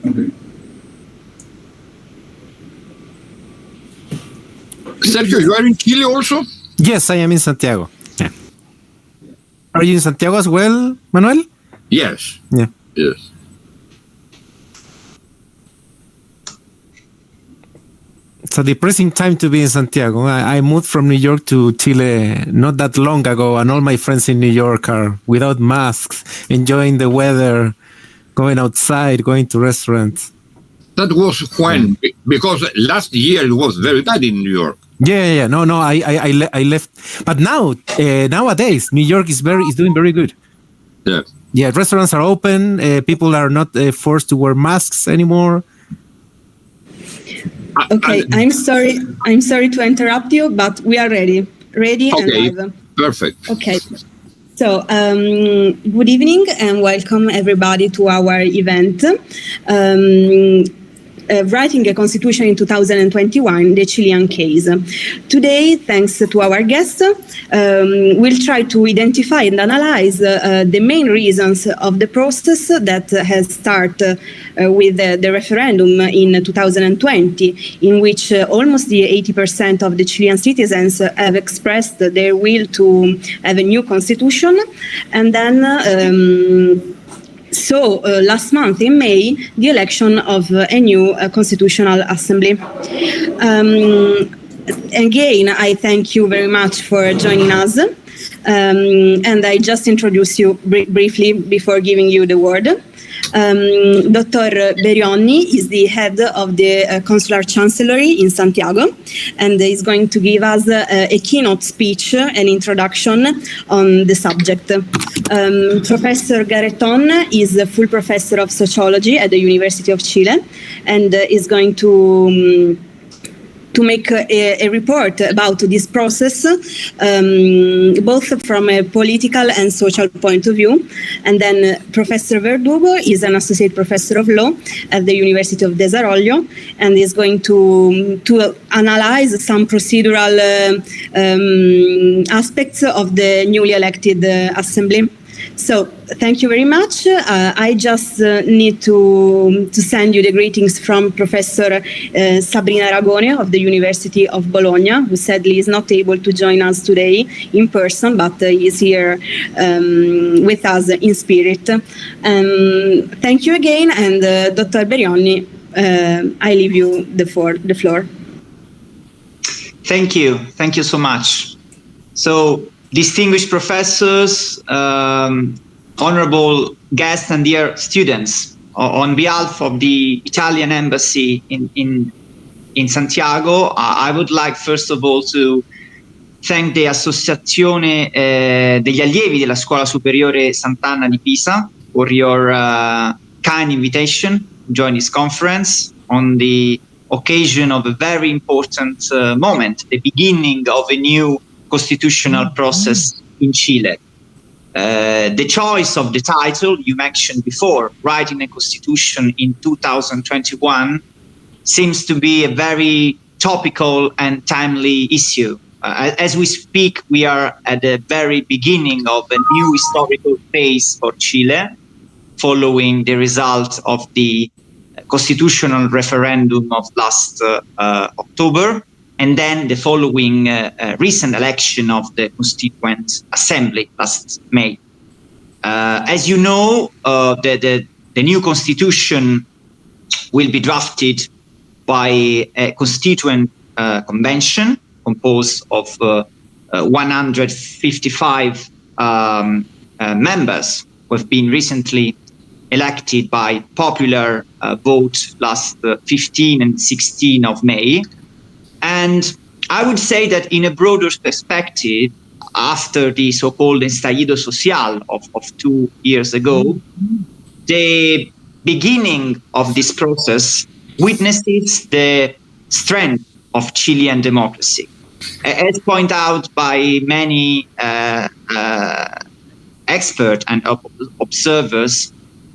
Okay. Sergio, you are in Chile also? Yes, I am in Santiago. Yeah. Are you in Santiago as well, Manuel? Yes. Yeah. Yes. It's a depressing time to be in Santiago. I moved from New York to Chile not that long ago, and all my friends in New York are without masks, enjoying the weather, going outside, going to restaurants. That was when, because last year it was very bad in New York. Yeah. No. I left, but now nowadays New York is doing very good. Yeah. Yeah, restaurants are open. People are not forced to wear masks anymore. Okay, I'm sorry to interrupt you, but we are ready okay, and live. Perfect. Okay. So, good evening and welcome everybody to our event. Writing a Constitution in 2021, the Chilean case. Today, thanks to our guests, we'll try to identify and analyze the main reasons of the process that has started with the referendum in 2020, in which almost 80% of the Chilean citizens have expressed their will to have a new constitution. And then So last month in May, the election of a new constitutional assembly. Again, I thank you very much for joining us. And I just introduce you briefly before giving you the word. Dr. Berionni is the head of the Consular Chancellery in Santiago, and is going to give us a keynote speech, an introduction on the subject. Professor Garreton is a full professor of sociology at the University of Chile, and is going to make a report about this process, both from a political and social point of view. And then Professor Verdugo is an associate professor of law at the University of Desarrollo, and is going to analyze some procedural aspects of the newly elected assembly. So thank you very much. I just need to send you the greetings from Professor Sabrina Aragone of the University of Bologna, who sadly is not able to join us today in person, but is here with us in spirit. Thank you again, and Dr. Berionni, I leave you the floor. Thank you so much. So, distinguished professors, honorable guests, and dear students, on behalf of the Italian Embassy in Santiago, I would like first of all to thank the Associazione degli Allievi della Scuola Superiore Sant'Anna di Pisa for your kind invitation to join this conference on the occasion of a very important moment, the beginning of a new constitutional process in Chile. The choice of the title you mentioned before, Writing a Constitution in 2021, seems to be a very topical and timely issue. As we speak, we are at the very beginning of a new historical phase for Chile, following the result of the constitutional referendum of last October, and then the following recent election of the Constituent Assembly last May. As you know, the new constitution will be drafted by a constituent convention composed of 155 members who have been recently elected by popular vote last 15 and 16 of May. And I would say that in a broader perspective, after the so-called estallido social of 2 years ago, the beginning of this process witnesses the strength of Chilean democracy. As pointed out by many experts and observers,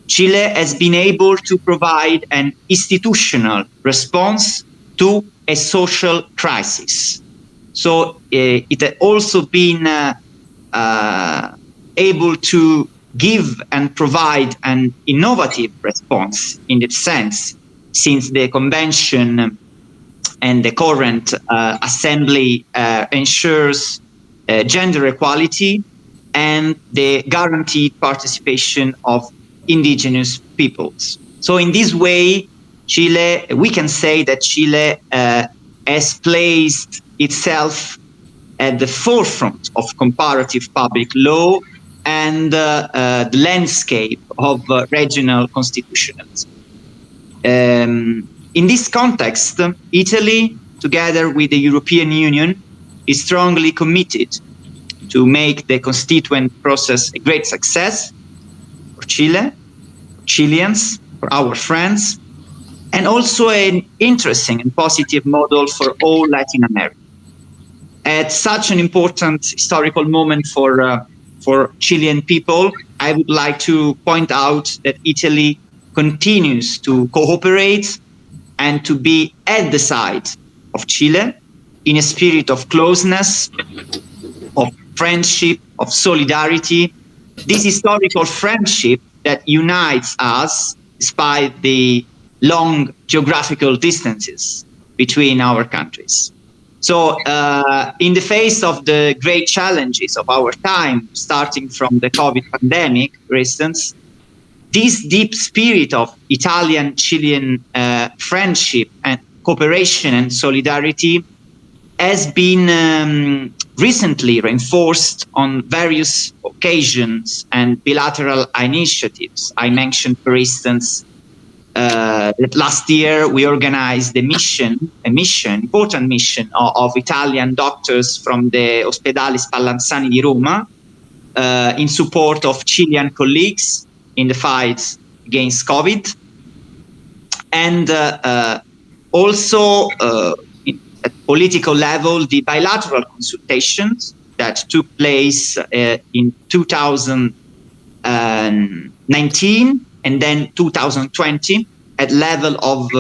Chile has been able to provide an institutional response to a social crisis. So it has also been able to give and provide an innovative response in that sense, since the convention and the current assembly ensures gender equality and the guaranteed participation of indigenous peoples. So in this way, Chile, we can say that Chile has placed itself at the forefront of comparative public law and the landscape of regional constitutionalism. In this context, Italy, together with the European Union, is strongly committed to make the constituent process a great success for Chile, for Chileans, for our friends, and also an interesting and positive model for all Latin America. At such an important historical moment for Chilean people, I would like to point out that Italy continues to cooperate and to be at the side of Chile in a spirit of closeness, of friendship, of solidarity. This historical friendship that unites us despite the long geographical distances between our countries. So in the face of the great challenges of our time, starting from the COVID pandemic, for instance, this deep spirit of Italian-Chilean friendship and cooperation and solidarity has been recently reinforced on various occasions and bilateral initiatives. I mentioned, for instance, that last year we organized important mission of Italian doctors from the Ospedale Spallanzani di Roma in support of Chilean colleagues in the fight against COVID. And also at political level, the bilateral consultations that took place in 2019 and then 2020 at level of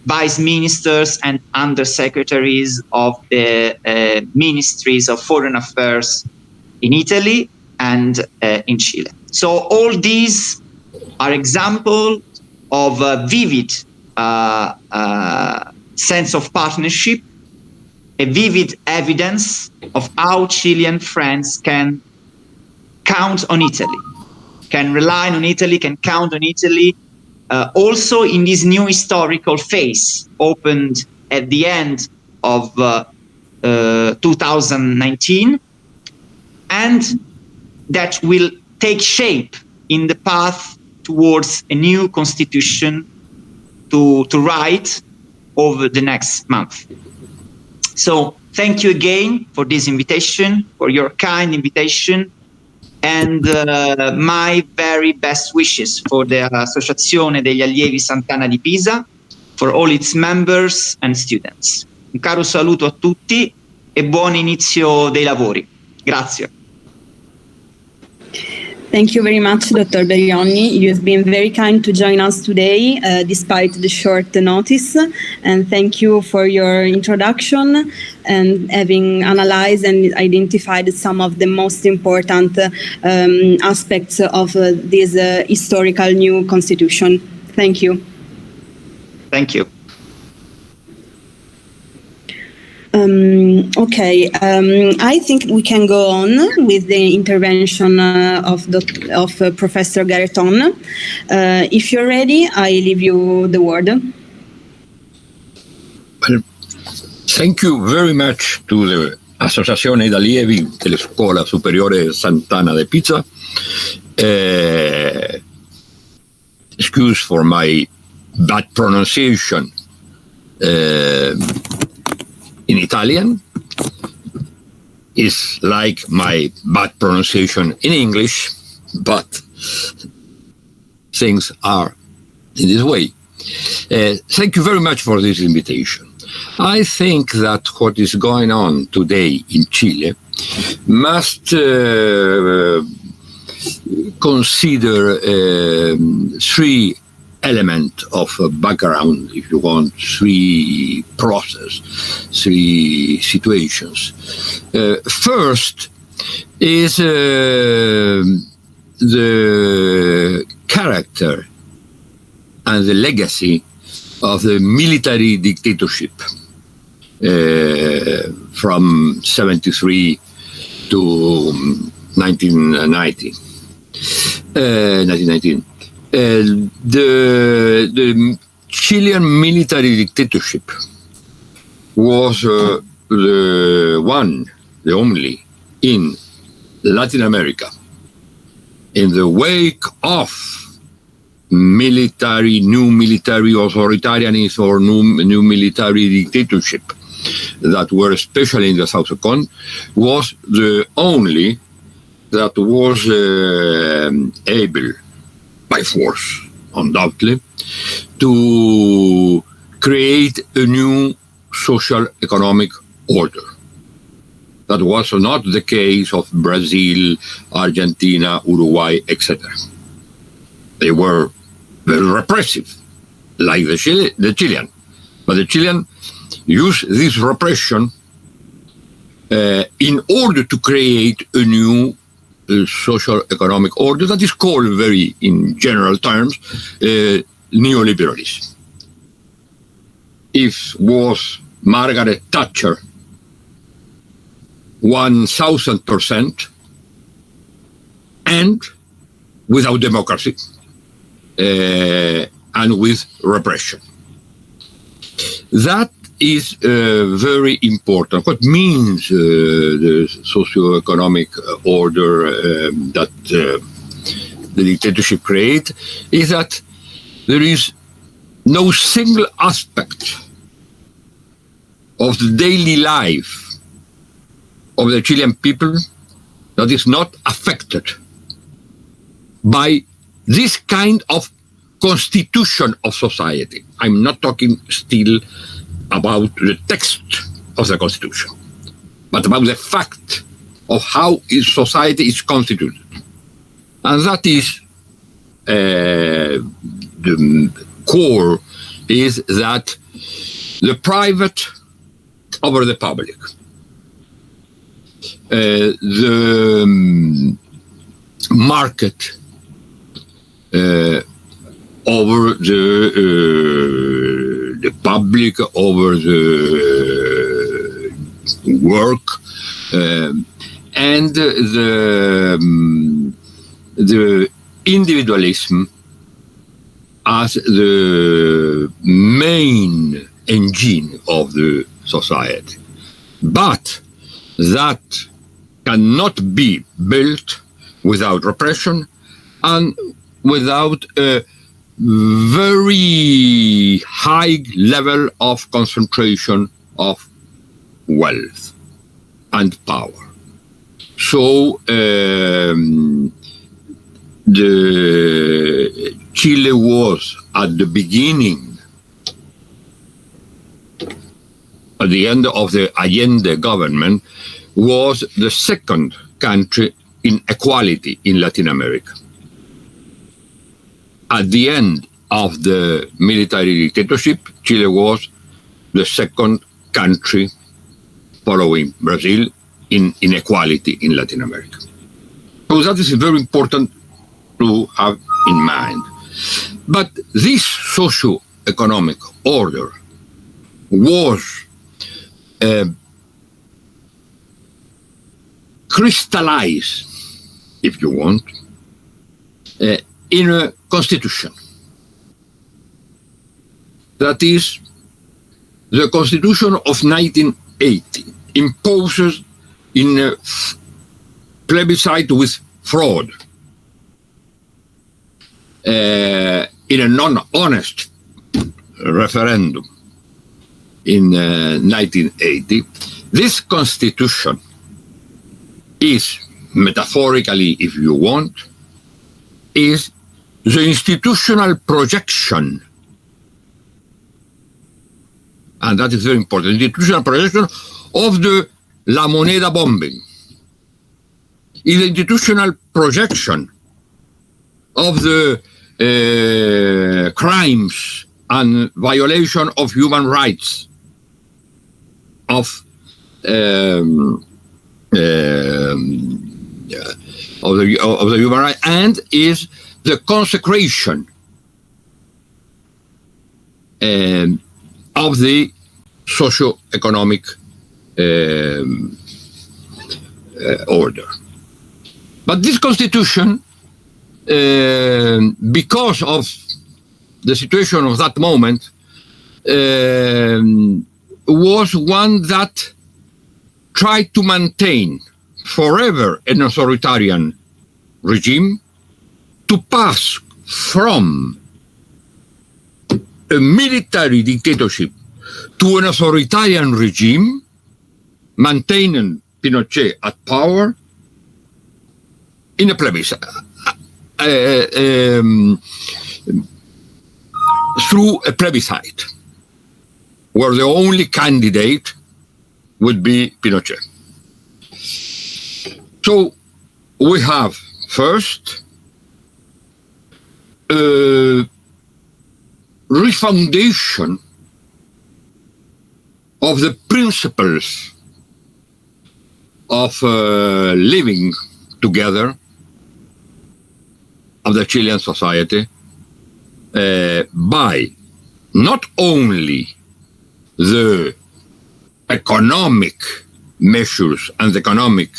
vice ministers and undersecretaries of the ministries of foreign affairs in Italy and in Chile. So all these are examples of a vivid sense of partnership, a vivid evidence of how Chilean friends can count on Italy, can rely on Italy, can count on Italy, also in this new historical phase opened at the end of 2019, and that will take shape in the path towards a new constitution to write over the next month. So thank you again for this invitation, for your kind invitation, and my very best wishes for the Associazione degli Allievi Sant'Anna di Pisa, for all its members and students. Un caro saluto a tutti e buon inizio dei lavori. Grazie. Thank you very much, Dr. Berionni. You've been very kind to join us today, despite the short notice. And thank you for your introduction and having analyzed and identified some of the most important aspects of this historical new constitution. Thank you. Thank you. I think we can go on with the intervention of Professor Garreton. If you're ready, I leave you the word. Well, thank you very much to the Associazione d'Allievi della Scuola Superiore Sant'Anna di Pisa. Excuse for my bad pronunciation. In Italian is like my bad pronunciation in English, but things are in this way. Thank you very much for this invitation. I think that what is going on today in Chile must consider three element of background, if you want, three process, three situations. First is the character and the legacy of the military dictatorship from 73 to 1919. The Chilean military dictatorship was the only in Latin America in the wake of new military authoritarianism or new military dictatorship that were especially in the south of the country, was the only that was able, by force, undoubtedly, to create a new social economic order. That was not the case of Brazil, Argentina, Uruguay, etc. They were very repressive, like the Chilean. But the Chilean used this repression in order to create a new social economic order that is called, very in general terms, neoliberalism. It was Margaret Thatcher 1000%, and without democracy and with repression. That is very important. What means the socio-economic order that the dictatorship creates is that there is no single aspect of the daily life of the Chilean people that is not affected by this kind of constitution of society. I'm not talking still about the text of the constitution, but about the fact of how society is constituted. And that is the core, is that the private over the public, the market over the public, over the work, and the individualism as the main engine of the society. But that cannot be built without repression and without a very high level of concentration of wealth and power. So the Chile was at the beginning, at the end of the Allende government, was the second country in equality in Latin America. At the end of the military dictatorship, Chile was the second country following Brazil in inequality in Latin America. So that is very important to have in mind. But this socio-economic order was crystallized, if you want, in a constitution. That is, the Constitution of 1980 imposes in a plebiscite with fraud, in a non-honest referendum in 1980. This constitution is, metaphorically, if you want, is the institutional projection, and that is very important, the institutional projection of the La Moneda bombing, is the institutional projection of the crimes and violation of human rights, of of the human rights, and is the consecration of the socio-economic order. But this constitution, because of the situation of that moment, was one that tried to maintain forever an authoritarian regime, to pass from a military dictatorship to an authoritarian regime, maintaining Pinochet at power in a plebiscite, through a plebiscite, where the only candidate would be Pinochet. So we have first refoundation of the principles of living together of the Chilean society by not only the economic measures and the economic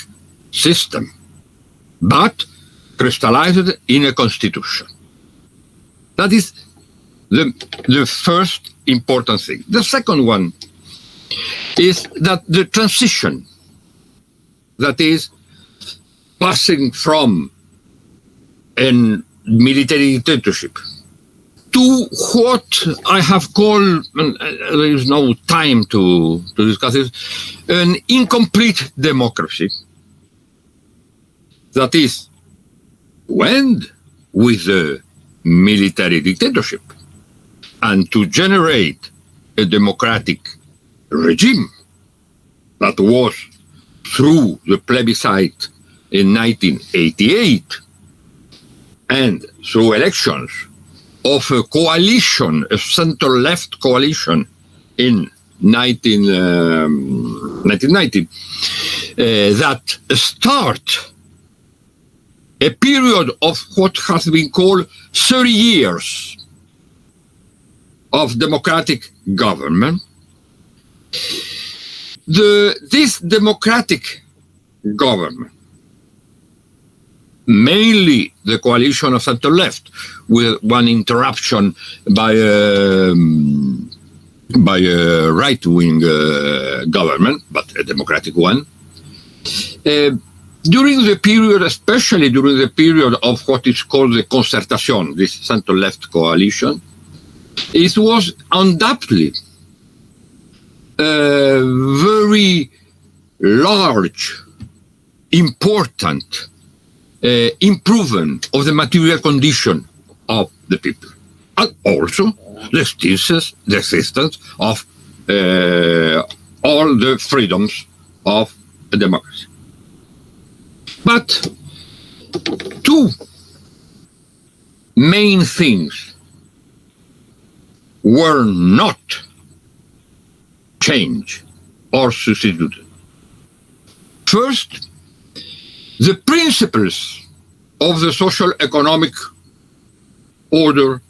system, but crystallized in a constitution. That is the first important thing. The second one is that the transition, that is passing from a military dictatorship to what I have called, there is no time to discuss it, an incomplete democracy, that is, went with the military dictatorship, and to generate a democratic regime that was through the plebiscite in 1988 and through elections of a coalition, a center-left coalition in 1990, that start a period of what has been called 30 years of democratic government. This democratic government, mainly the coalition of center-left, with one interruption by a right-wing government, but a democratic one, during the period, especially during the period of what is called the concertation, this center-left coalition, it was undoubtedly a very large, important improvement of the material condition of the people, and also the existence of all the freedoms of a democracy. But two main things were not changed or substituted. First, the principles of the social economic order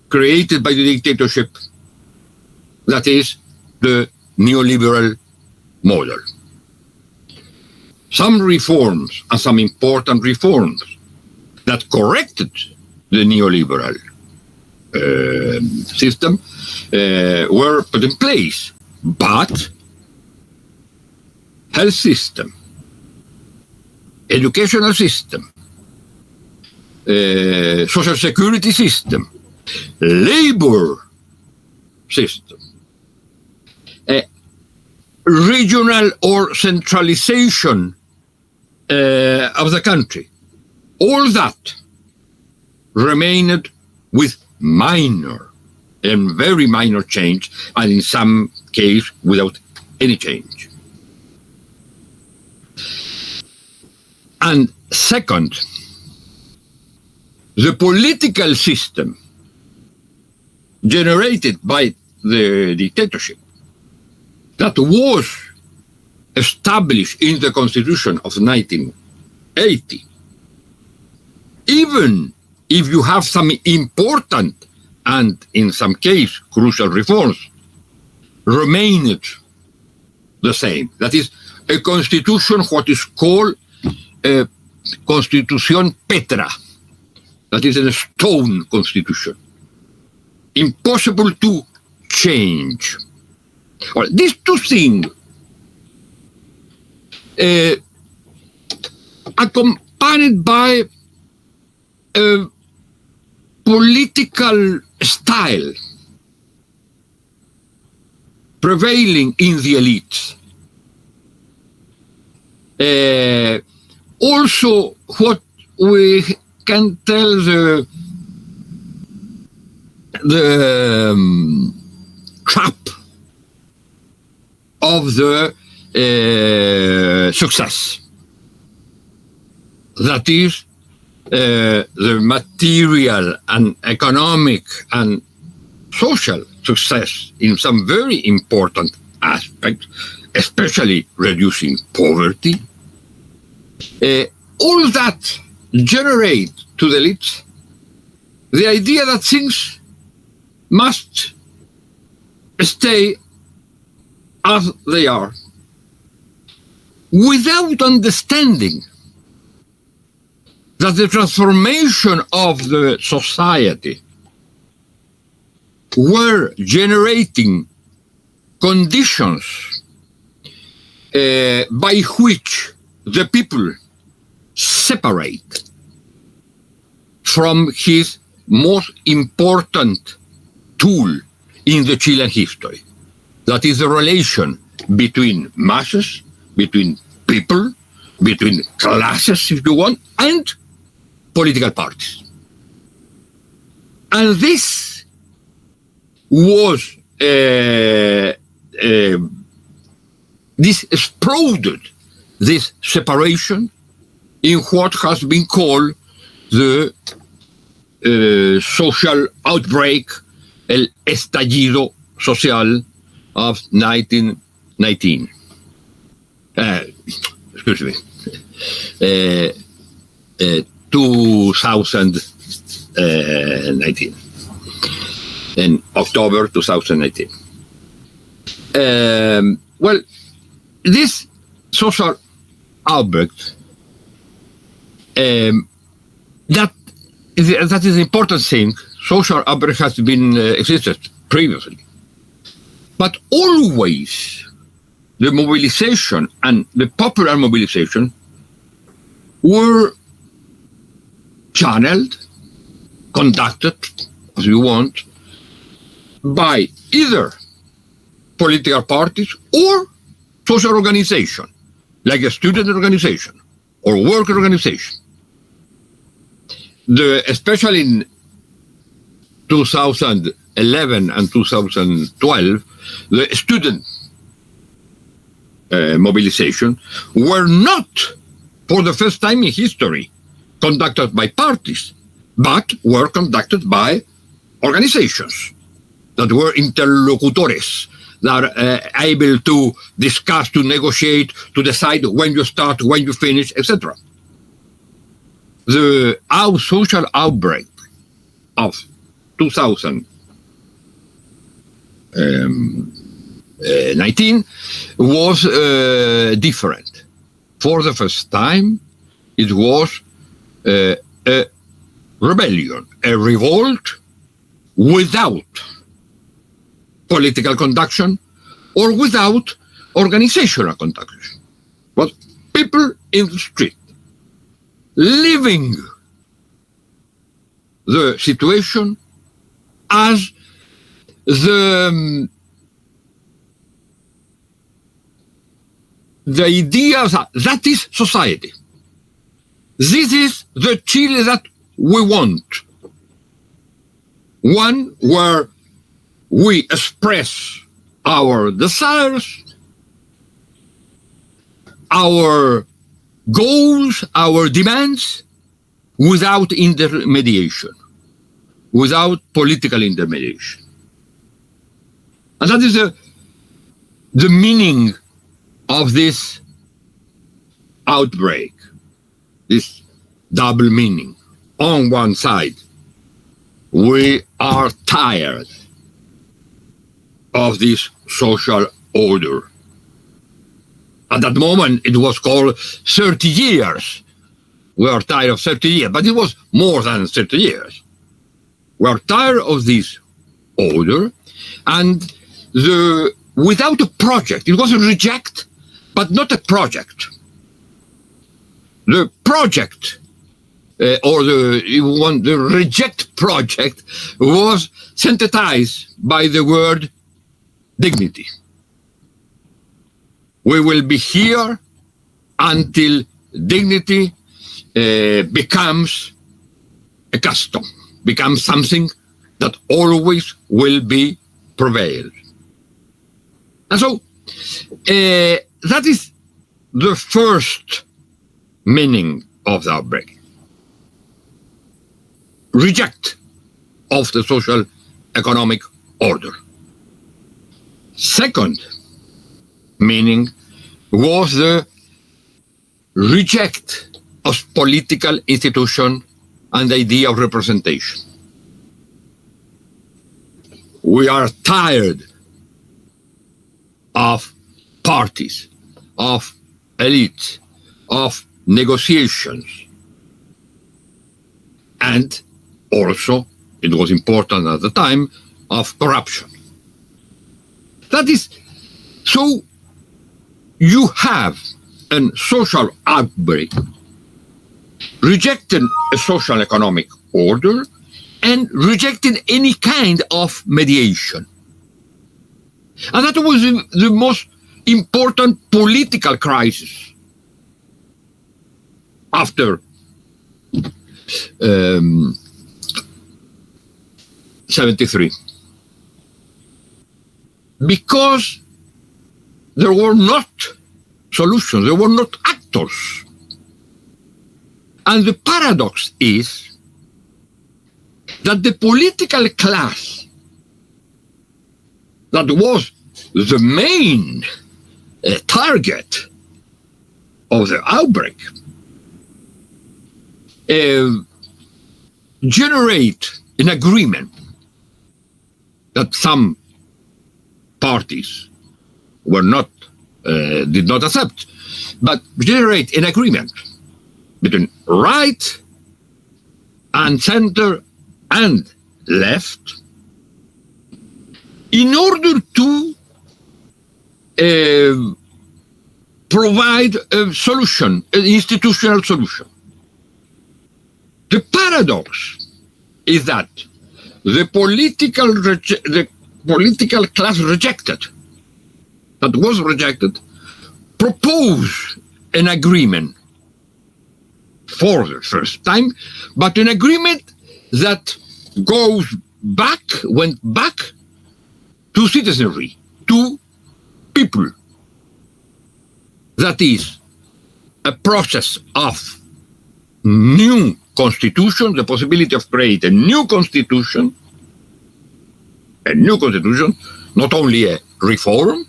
created by the dictatorship, that is, the neoliberal model. Some reforms, and some important reforms, that corrected the neoliberal system were put in place, but health system, educational system, social security system, labor system, regional or centralization of the country, all that remained with minor and very minor change, and in some case without any change. And second, the political system generated by the dictatorship that was established in the Constitution of 1988 80, even if you have some important and in some case crucial reforms, remained the same. That is a constitution, what is called a Constitución Petra. That is a stone constitution. Impossible to change. Well, these two things accompanied by a political style prevailing in the elites. Also, what we can tell the trap of the success. That is the material and economic and social success in some very important aspects, especially reducing poverty. All that generate to the elites the idea that things must stay as they are, without understanding that the transformation of the society were generating conditions by which the people separate from his most important tool in the Chilean history. That is the relation between masses, between people, between classes, if you want, and political parties. And this was, this exploded, this separation, in what has been called the social outbreak, el estallido social of 1919. Excuse me. 2019. In October 2019. Well, this social outbreak, that is an important thing. Social outbreak has been existed previously, but always the mobilization and the popular mobilization were channeled, conducted, as you want, by either political parties or social organization, like a student organization or worker organization. Especially in 2011 and 2012, the student mobilization were not, for the first time in history, conducted by parties, but were conducted by organizations that were interlocutores, that are able to discuss, to negotiate, to decide when you start, when you finish, etc. The social outbreak of 2019 was different. For the first time, it was a rebellion, a revolt without political conduction or without organizational conduction. But people in the street, living the situation as the idea that is society. This is the Chile that we want. One where we express our desires, our goals, our demands, without intermediation, without political intermediation. And that is the meaning of this outbreak. this double meaning. On one side, we are tired of this social order. At that moment, it was called 30 years. We are tired of 30 years, but it was more than 30 years. We are tired of this order, and without a project. It was a reject, but not a project. The project, or the reject project, was synthesized by the word dignity. We will be here until dignity becomes a custom, becomes something that always will be prevailed. And so that is the first meaning of the outbreak. Reject of the social economic order. Second meaning was the reject of political institution and the idea of representation. We are tired of parties, of elites, of negotiations. And also, it was important at the time, of corruption. That is, so you have a social outbreak, rejecting a social economic order, and rejecting any kind of mediation. And that was the most important political crisis after 73. Because there were not solutions, there were not actors. And the paradox is that the political class that was the main target of the outbreak generate an agreement that some parties were not did not accept, but generate an agreement between right and center and left in order to provide a solution, an institutional solution. The paradox is that the political class rejected, that was rejected, proposed an agreement for the first time, but an agreement that went back to citizenry, to people. That is a process of new constitution, the possibility of creating a new constitution, not only a reform,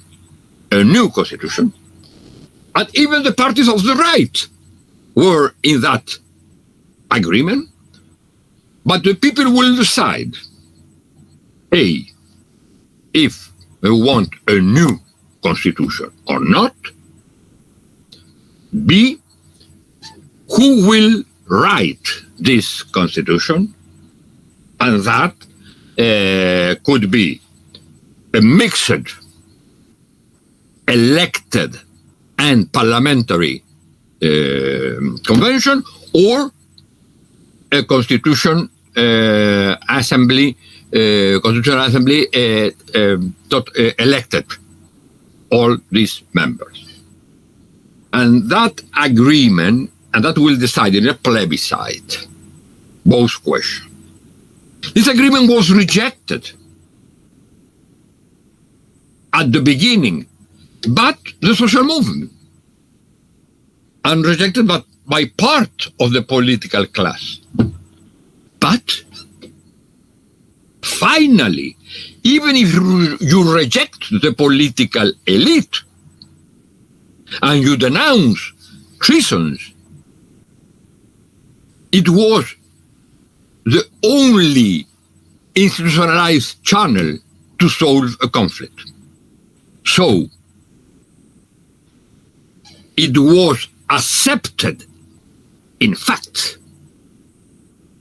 a new constitution. And even the parties of the right were in that agreement, but the people will decide, A, if they want a new constitution or not, B, who will write this constitution, and that could be a mixed elected and parliamentary convention, or a constitutional assembly elected all these members. And that agreement, and that will decide in a plebiscite both questions. This agreement was rejected at the beginning, but the social movement, and rejected by part of the political class. But finally, even if you reject the political elite and you denounce treasons, it was the only institutionalized channel to solve a conflict. So it was accepted, in fact,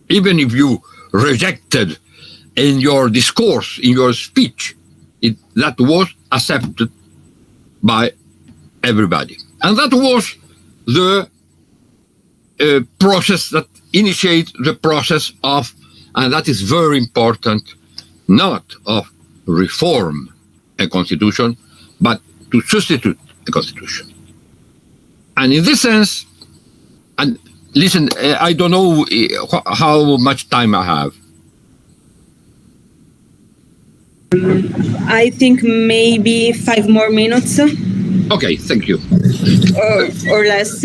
even if you rejected in your discourse, in your speech, that was accepted by everybody. And that was the process that initiated the process of, and that is very important, not of reform a constitution, but to substitute a constitution. And in this sense, and listen, I don't know how much time I have. I think maybe 5 more minutes. Okay, thank you. Or less.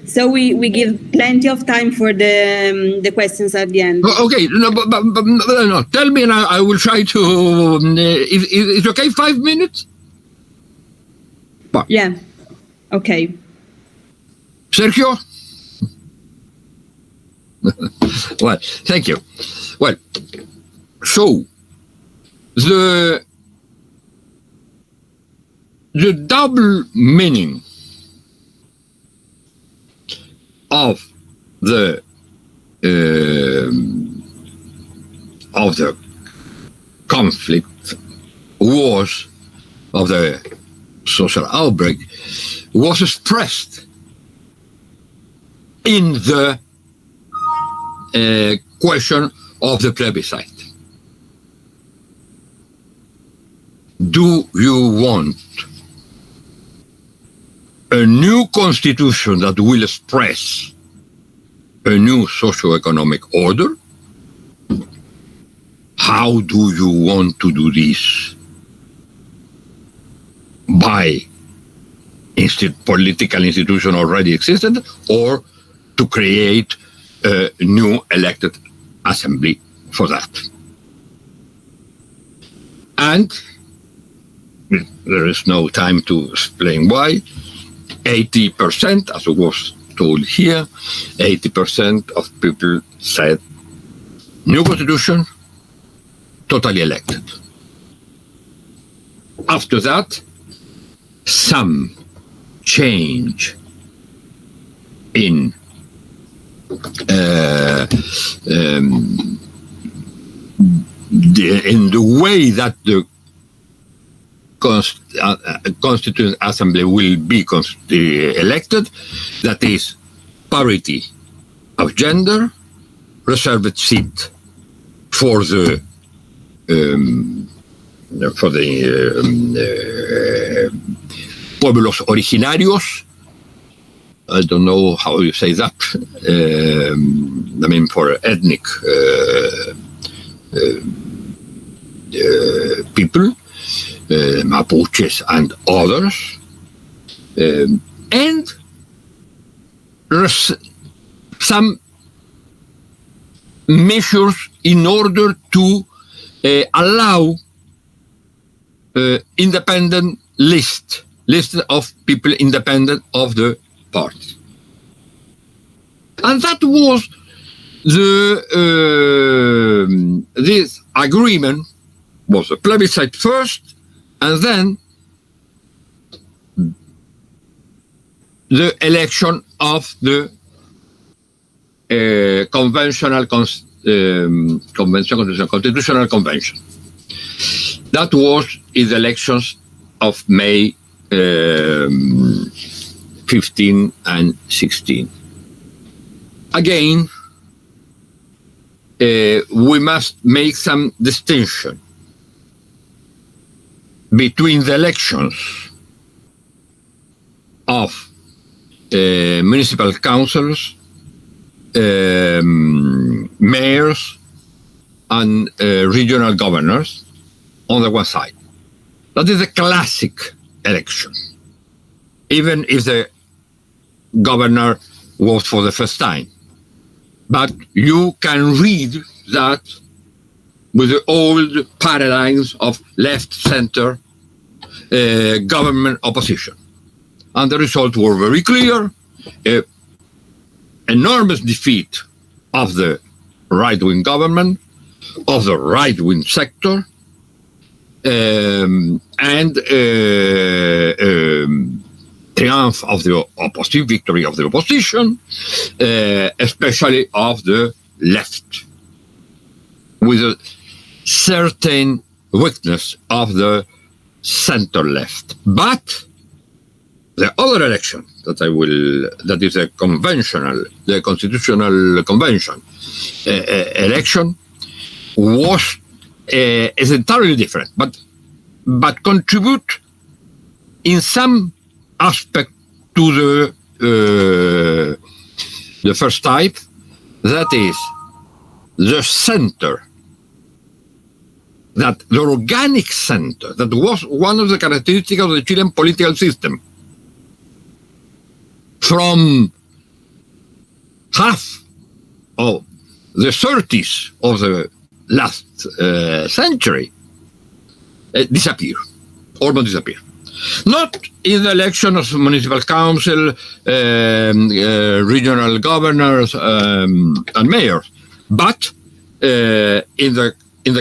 So we give plenty of time for the questions at the end. Okay, no, tell me and I will try to, is it okay, 5 minutes? Yeah, okay. Sergio? Well, thank you. Well, so the double meaning of the conflict was, of the social outbreak, was expressed in the question of the plebiscite. Do you want a new constitution that will express a new socio-economic order? How do you want to do this? By political institution already existed, or to create a new elected assembly for that? And there is no time to explain why. 80%, as was told here, 80% of people said new constitution, totally elected. After that, some change in the way that the Constituent Assembly will be elected, that is parity of gender, reserved seat for the pueblos originarios. I don't know how you say that. I mean, for ethnic people, Mapuches and others, and some measures in order to allow independent list of people independent of the party. And that was this agreement was a plebiscite first, and then the election of the constitutional convention. That was in the elections of May 15 and 16. Again, we must make some distinction between the elections of municipal councils, mayors, and regional governors on the one side. That is a classic election, even if the governor votes for the first time. But you can read that with the old paradigms of left-center government opposition. And the results were very clear. enormous defeat of the right-wing government, of the right-wing sector, and triumph of the opposition, victory of the opposition, especially of the left, with a certain weakness of the center left. But the other election that is a conventional, the constitutional convention election, is entirely different, but contribute in some aspect to the first type, that is the center, that the organic center, that was one of the characteristics of the Chilean political system. From half of the 30s of the last century, disappear, almost disappear. Not in the election of municipal council, regional governors, and mayors, but in the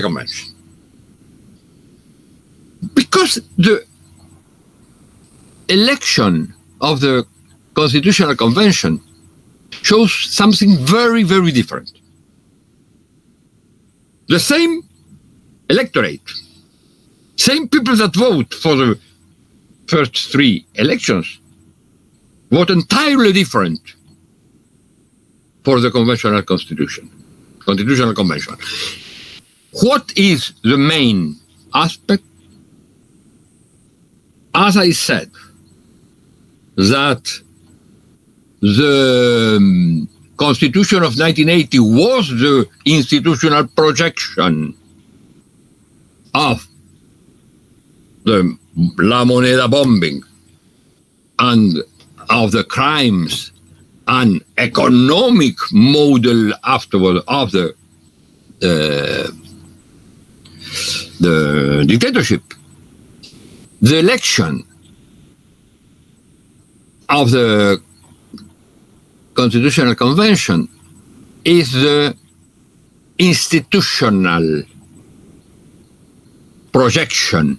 convention. Because the election of the Constitutional Convention shows something very, very different. The same electorate, same people that vote for the first three elections, vote entirely different for the conventional constitutional convention. What is the main aspect? As I said, that the Constitution of 1980 was the institutional projection of the La Moneda bombing and of the crimes and economic model afterward of the dictatorship. The election of the Constitutional Convention is the institutional projection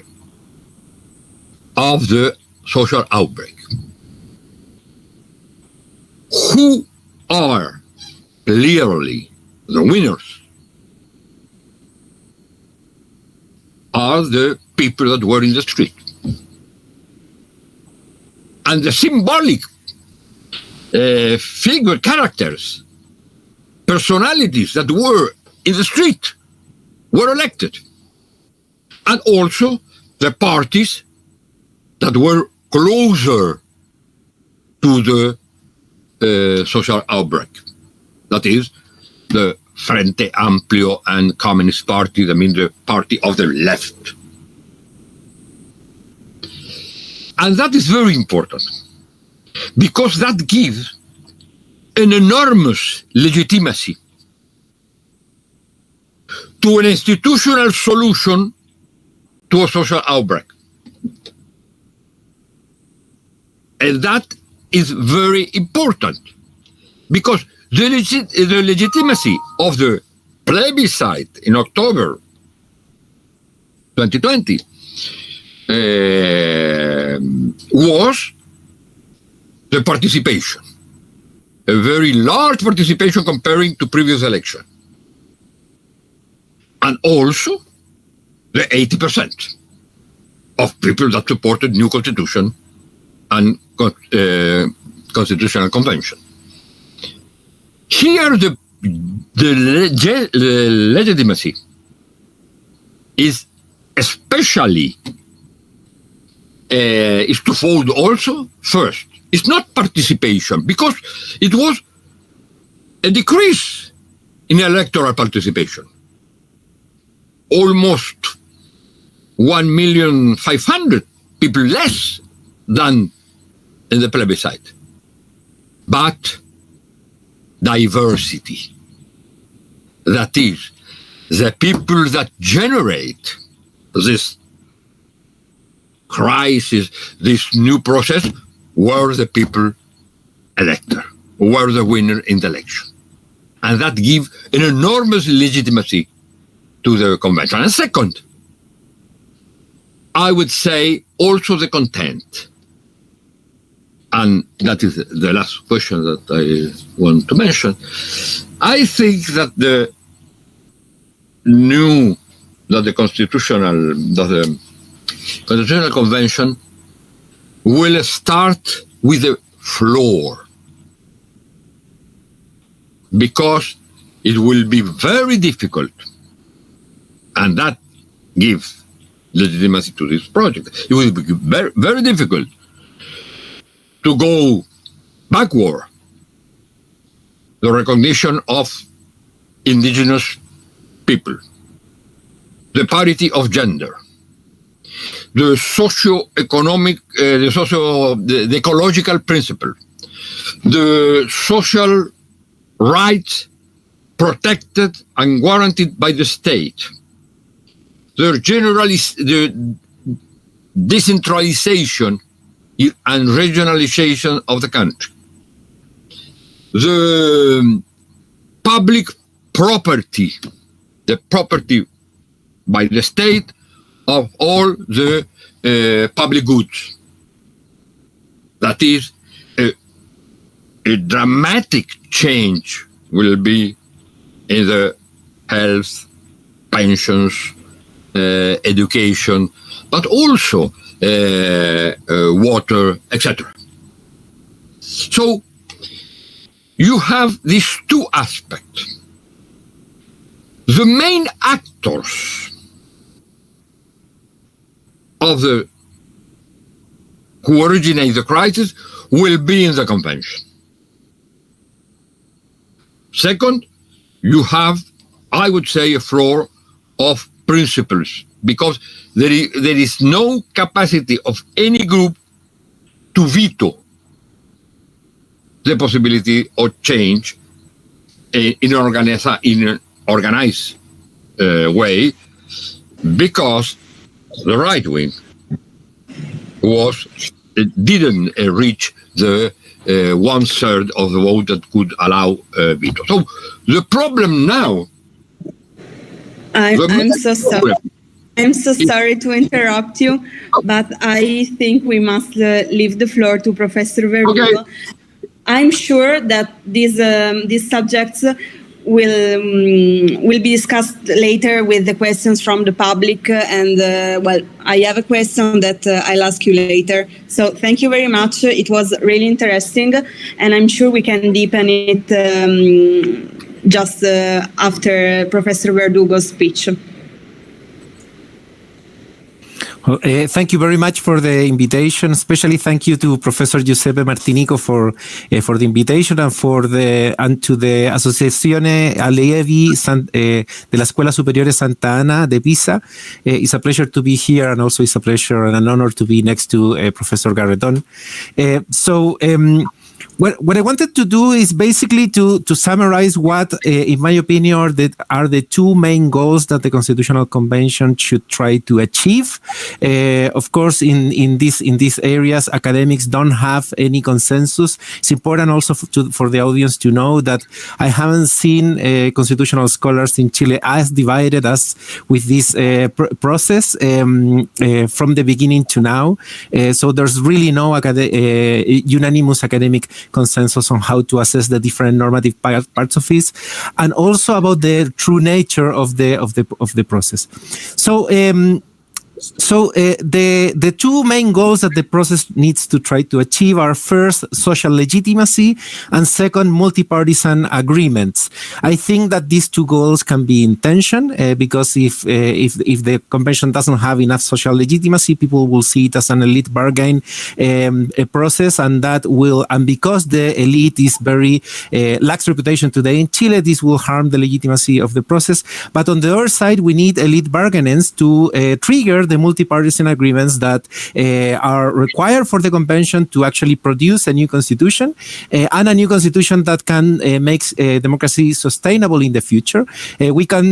of the social outbreak. Who are clearly the winners? Are the people that were in the street. And the symbolic figure characters, personalities that were in the street were elected. And also the parties that were closer to the social outbreak. That is, the Frente Amplio and Communist Party, I mean the party of the left. And that is very important, because that gives an enormous legitimacy to an institutional solution to a social outbreak. And that is very important, because the legitimacy of the plebiscite in October 2020 was the participation, a very large participation comparing to previous election, and also the 80% of people that supported new constitution and constitutional convention. Here the legitimacy is especially is twofold also. First, it's not participation, because it was a decrease in electoral participation. Almost 1,500,000 people less than in the plebiscite. But diversity. That is, the people that generate this crisis, this new process, were the people elected, were the winner in the election. And that gives an enormous legitimacy to the convention. And second, I would say also the content. And that is the last question that I want to mention. I think that the Constitutional Convention will start with a floor, because it will be very difficult, and that gives legitimacy to this project. It will be very, very difficult to go backward. The recognition of indigenous people, the parity of gender, the socio-economic, the ecological principle, the social rights protected and guaranteed by the state, the decentralization and regionalization of the country, the public property, the property by the state of all the public goods. That is, a dramatic change will be in the health, pensions, education, but also water, etc. So you have these two aspects. The main actors who originate the crisis will be in the convention. Second, you have, I would say, a floor of principles, because there is no capacity of any group to veto the possibility of change in an organized way, because the right wing didn't reach the 1/3 of the vote that could allow veto. So the problem now. I'm so sorry. I'm so sorry to interrupt you, but I think we must leave the floor to Professor Verdugo. Okay. I'm sure that these subjects will be discussed later with the questions from the public, and I have a question that I'll ask you later. So thank you very much. It was really interesting, and I'm sure we can deepen it just after Professor Verdugo's speech. Well, thank you very much for the invitation. Especially thank you to Professor Giuseppe Martinico for the invitation, and to the Associazione Allievi della Scuola Superiore Sant'Anna de Pisa. It's a pleasure to be here, and also it's a pleasure and an honor to be next to Professor Garreton. What I wanted to do is basically to summarize what, in my opinion, are the two main goals that the Constitutional Convention should try to achieve. Of course, in these areas, academics don't have any consensus. It's important also for the audience to know that I haven't seen constitutional scholars in Chile as divided as with this process from the beginning to now. So there's really no unanimous academic consensus on how to assess the different normative parts of it, and also about the true nature of the process. So the two main goals that the process needs to try to achieve are, first, social legitimacy, and second, multipartisan agreements. I think that these two goals can be in tension, because if the convention doesn't have enough social legitimacy, people will see it as an elite bargain process, and because the elite is very lacks reputation today in Chile, this will harm the legitimacy of the process. But on the other side, we need elite bargainings to trigger the multipartisan agreements that are required for the convention to actually produce a new constitution, and a new constitution that can make democracy sustainable in the future. We can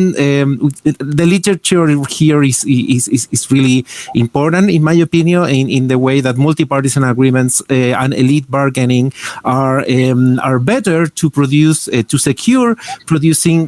the literature here is really important, in my opinion, in the way that multipartisan agreements and elite bargaining are better to produce to secure producing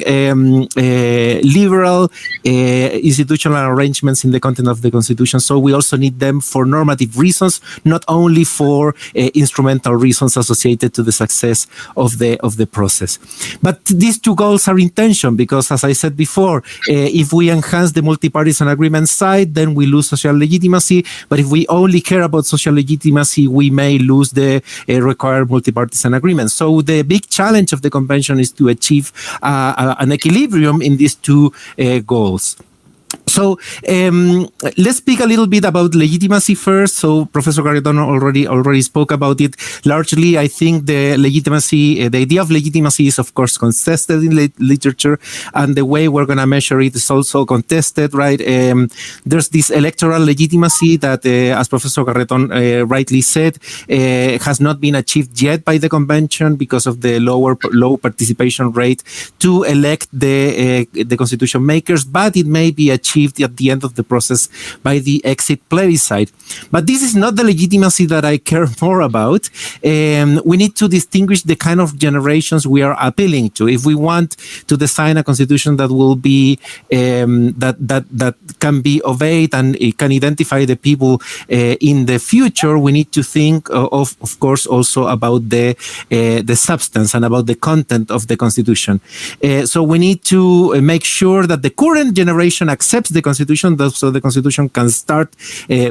liberal institutional arrangements in the content of the constitution. So we also need them for normative reasons, not only for instrumental reasons associated to the success of the process. But these two goals are in tension because, as I said before, if we enhance the multipartisan agreement side, then we lose social legitimacy. But if we only care about social legitimacy, we may lose the required multipartisan agreement. So the big challenge of the convention is to achieve an equilibrium in these two goals. So let's speak a little bit about legitimacy first. So Professor Garreton already spoke about it. Largely, I think the idea of legitimacy is, of course, contested in literature, and the way we're going to measure it is also contested, right? There's this electoral legitimacy that, as Professor Garreton rightly said, has not been achieved yet by the convention because of the low participation rate to elect the constitution makers, but it may be achieved at the end of the process by the exit plebiscite. But this is not the legitimacy that I care more about. We need to distinguish the kind of generations we are appealing to. If we want to design a constitution that will be that can be obeyed and it can identify the people in the future, we need to think of course also about the substance and about the content of the constitution. So we need to make sure that the current generation accepts the constitution, so the constitution can start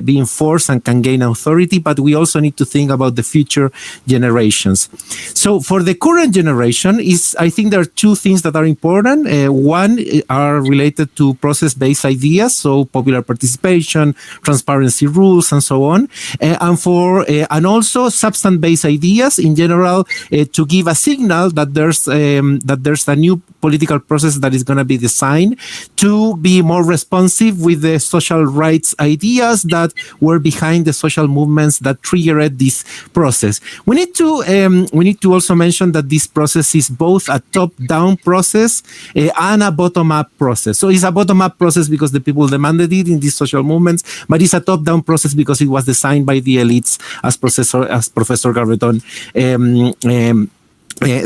being forced and can gain authority, but we also need to think about the future generations. So for the current generation, I think there are two things that are important. One are related to process-based ideas, so popular participation, transparency rules, and so on, and also substance-based ideas in general, to give a signal that there's a new political process that is going to be designed to be more responsive with the social rights ideas that were behind the social movements that triggered this process. We need to also mention that this process is both a top-down process and a bottom-up process. So it's a bottom-up process because the people demanded it in these social movements, but it's a top-down process because it was designed by the elites, as Professor Garreton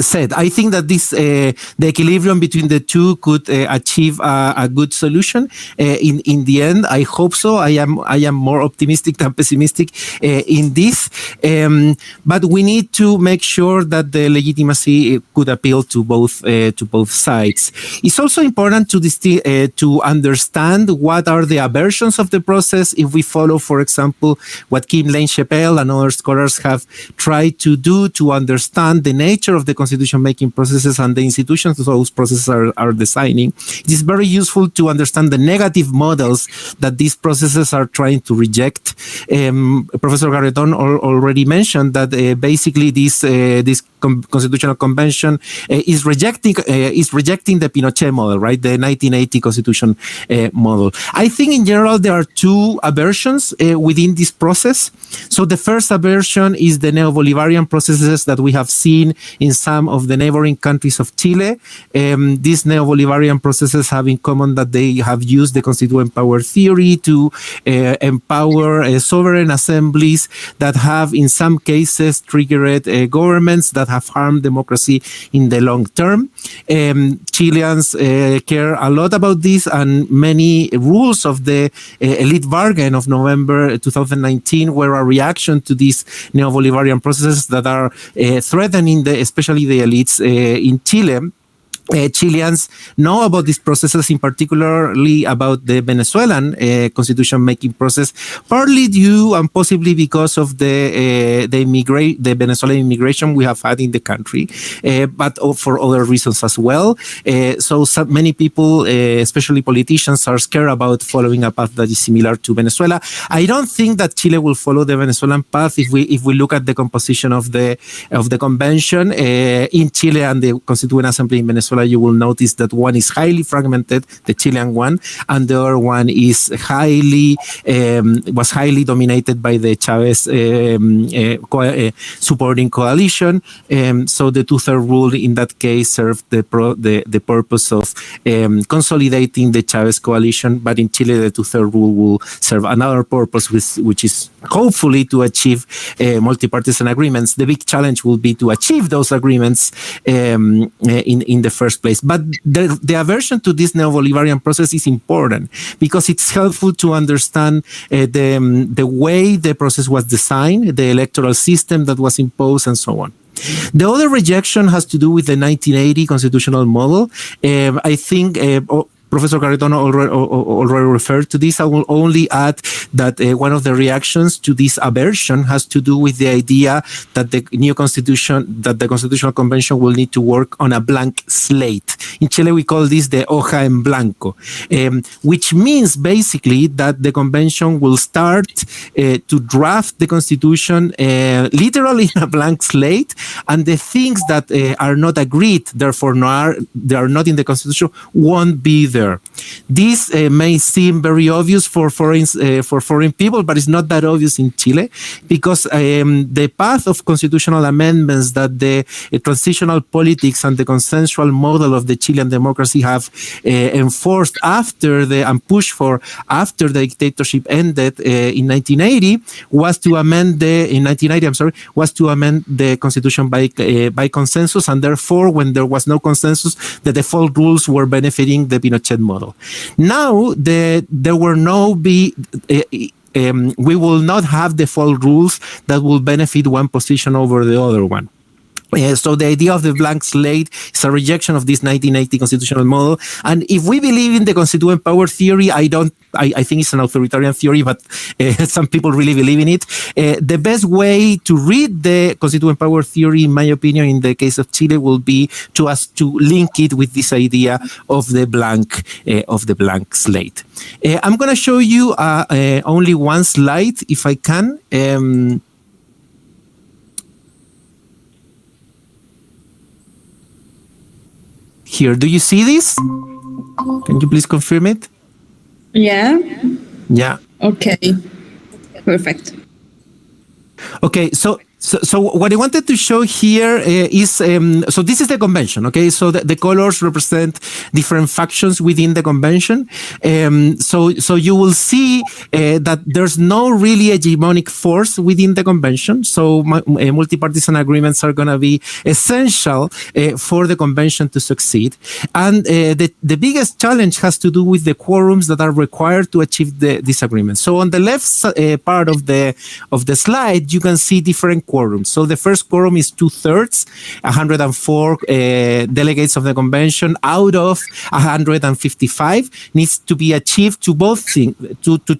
said. I think that the equilibrium between the two could achieve a good solution in the end. I hope so. I am more optimistic than pessimistic in this, but we need to make sure that the legitimacy could appeal to both sides. It's also important to understand what are the aversions of the process. If we follow, for example, what Kim Lane-Chappell and other scholars have tried to do to understand the nature of the constitution-making processes and the institutions those processes are designing, it is very useful to understand the negative models that these processes are trying to reject. Professor Garreton already mentioned that basically this constitutional convention is rejecting the Pinochet model, right? The 1980 constitution model. I think in general there are two aversions within this process. So the first aversion is the neo-Bolivarian processes that we have seen in some of the neighboring countries of Chile. These neo-Bolivarian processes have in common that they have used the constituent power theory to empower sovereign assemblies that have in some cases triggered governments that have harmed democracy in the long term. Chileans care a lot about this, and many rules of the elite bargain of November 2019 were a reaction to these neo-Bolivarian processes that are threatening especially the elites in Chile. Chileans know about these processes, in particularly about the Venezuelan constitution-making process, partly due and possibly because of the Venezuelan immigration we have had in the country, but for other reasons as well. So many people, especially politicians, are scared about following a path that is similar to Venezuela. I don't think that Chile will follow the Venezuelan path if we look at the composition of the convention in Chile and the Constituent Assembly in Venezuela. peninsula, you will notice that one is highly fragmented, the Chilean one, and the other one is was highly dominated by the Chavez supporting coalition. So the two-third rule in that case served the purpose of consolidating the Chavez coalition, but in Chile the two-third rule will serve another purpose, which is hopefully to achieve multi-partisan agreements. The big challenge will be to achieve those agreements in the first place. But the aversion to this neo-Bolivarian process is important because it's helpful to understand the way the process was designed, the electoral system that was imposed, and so on. The other rejection has to do with the 1980 constitutional model. I think Professor Garreton already referred to this. I will only add that one of the reactions to this aversion has to do with the idea that the new constitution, that the Constitutional Convention will need to work on a blank slate. In Chile, we call this the hoja en blanco, which means basically that the convention will start to draft the constitution literally in a blank slate, and the things that are not agreed, therefore they are not in the constitution, won't be there. This may seem very obvious for foreign people, but it's not that obvious in Chile, because the path of constitutional amendments that the transitional politics and the consensual model of the Chilean democracy have enforced after and pushed for after the dictatorship ended in 1980 was to amend the constitution by consensus, and therefore when there was no consensus, the default rules were benefiting the Pinochet model. Now we will not have default rules that will benefit one position over the other one. So the idea of the blank slate is a rejection of this 1980 constitutional model. And if we believe in the constituent power theory, I think it's an authoritarian theory, but some people really believe in it. The best way to read the constituent power theory, in my opinion, in the case of Chile, will be to link it with this idea of the blank slate. I'm going to show you only one slide, if I can. Here, do you see this? Can you please confirm it? Yeah. Yeah. Okay. Perfect. Okay, so what I wanted to show here is, so this is the convention, okay? So the colors represent different factions within the convention. So you will see that there's no really hegemonic force within the convention. So multi-partisan agreements are going to be essential for the convention to succeed. And the biggest challenge has to do with the quorums that are required to achieve this agreement. So on the left part of the slide, you can see different quorums. So the first quorum is 2/3, 104 delegates of the convention out of 155 needs to be achieved to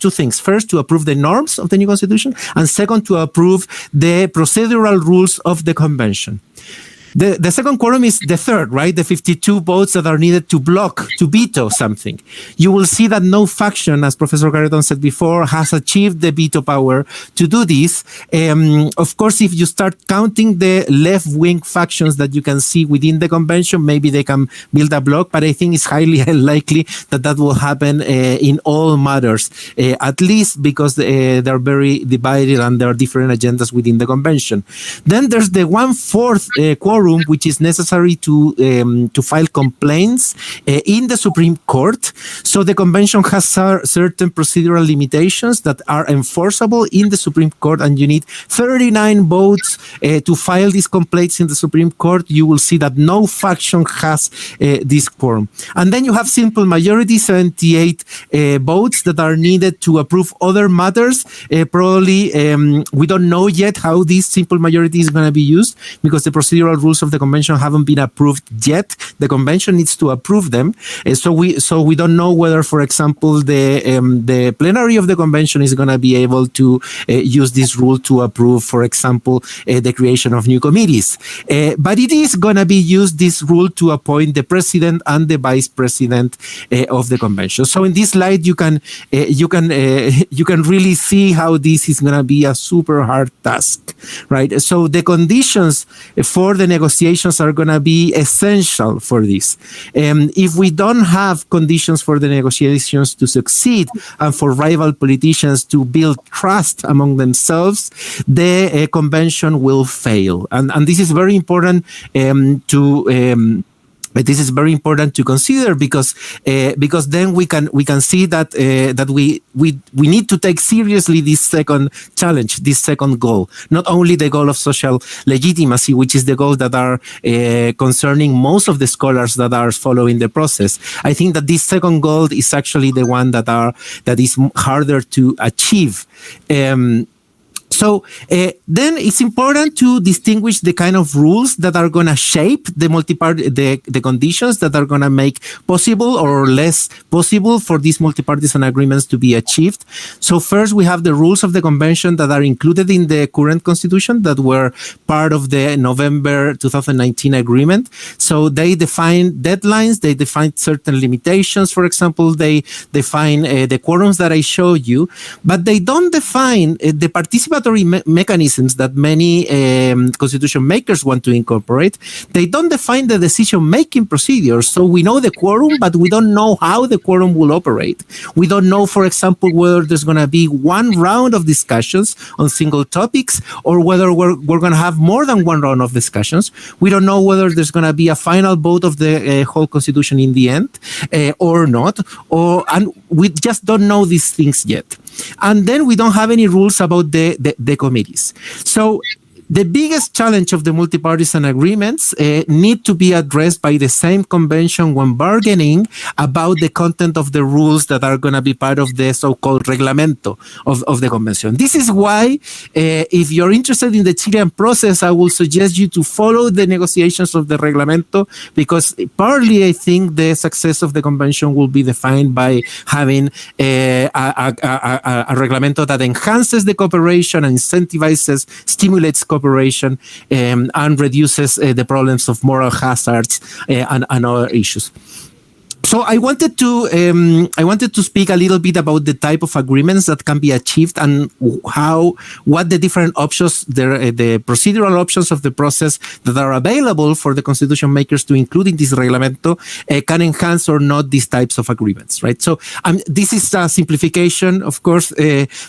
two things. First, to approve the norms of the new constitution, and second, to approve the procedural rules of the convention. The second quorum is the third, right? The 52 votes that are needed to veto something. You will see that no faction, as Professor Garreton said before, has achieved the veto power to do this. Of course, if you start counting the left-wing factions that you can see within the convention, maybe they can build a bloc, but I think it's highly unlikely that will happen in all matters, at least because they're very divided and there are different agendas within the convention. Then there's the 1/4 quorum, which is necessary to file complaints in the Supreme Court. So the convention has certain procedural limitations that are enforceable in the Supreme Court, and you need 39 votes to file these complaints in the Supreme Court. You will see that no faction has this quorum. And then you have simple majority, 78 votes that are needed to approve other matters. Probably we don't know yet how this simple majority is going to be used, because the procedural rules of the convention haven't been approved yet. The convention needs to approve them. So we don't know whether, for example, the plenary of the convention is going to be able to use this rule to approve, for example, the creation of new committees. But it is going to be used, this rule, to appoint the president and the vice president of the convention. So in this slide, you can really see how this is going to be a super hard task, right? So the conditions for the negotiation negotiations are going to be essential for this. If we don't have conditions for the negotiations to succeed and for rival politicians to build trust among themselves, the convention will fail. And this is very important this is very important to consider because then we can see that we need to take seriously this second challenge, this second goal, not only the goal of social legitimacy, which is the goal that are concerning most of the scholars that are following the process. I think that this second goal is actually the one that is harder to achieve. So then it's important to distinguish the kind of rules that are going to shape the conditions that are going to make possible or less possible for these multipartisan agreements to be achieved. So first, we have the rules of the convention that are included in the current constitution that were part of the November 2019 agreement. So they define deadlines, they define certain limitations. For example, they define the quorums that I showed you, but they don't define the participatory mechanisms that many constitution makers want to incorporate. They don't define the decision-making procedures. So we know the quorum, but we don't know how the quorum will operate. We don't know, for example, whether there's going to be one round of discussions on single topics or whether we're going to have more than one round of discussions. We don't know whether there's going to be a final vote of the whole constitution in the end or not. And we just don't know these things yet. And then we don't have any rules about the committees. So the biggest challenge of the multipartisan agreements need to be addressed by the same convention when bargaining about the content of the rules that are going to be part of the so-called reglamento of the convention. This is why, if you're interested in the Chilean process, I will suggest you to follow the negotiations of the reglamento, because partly I think the success of the convention will be defined by having a reglamento that enhances the cooperation and incentivizes, stimulates cooperation and reduces the problems of moral hazards and other issues. So I wanted to speak a little bit about the type of agreements that can be achieved and what the different options, the procedural options of the process that are available for the constitution makers to include in this reglamento can enhance or not these types of agreements, right? So this is a simplification, of course.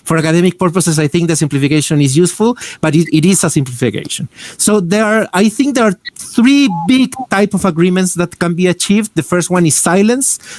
For academic purposes, I think the simplification is useful, but it is a simplification. So I think there are three big type of agreements that can be achieved. The first one is silence.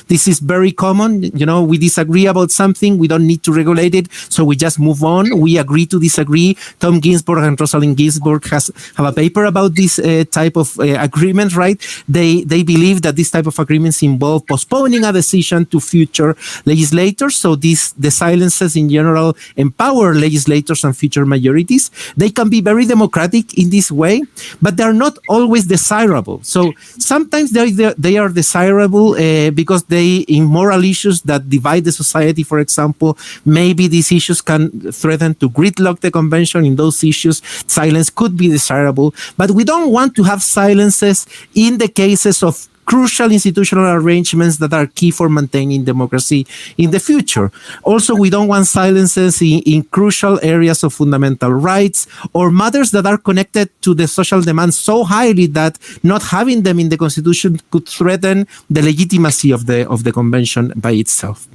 This is very common. We disagree about something. We don't need to regulate it. So we just move on. We agree to disagree. Tom Ginsburg and Rosalind Ginsburg have a paper about this type of agreement, right? They believe that this type of agreements involve postponing a decision to future legislators. So the silences in general empower legislators and future majorities. They can be very democratic in this way, but they're not always desirable. So sometimes they are desirable because in moral issues that divide the society, for example, maybe these issues can threaten to gridlock the convention. In those issues, silence could be desirable, but we don't want to have silences in the cases of crucial institutional arrangements that are key for maintaining democracy in the future. Also, we don't want silences in crucial areas of fundamental rights or matters that are connected to the social demands so highly that not having them in the Constitution could threaten the legitimacy of the convention by itself.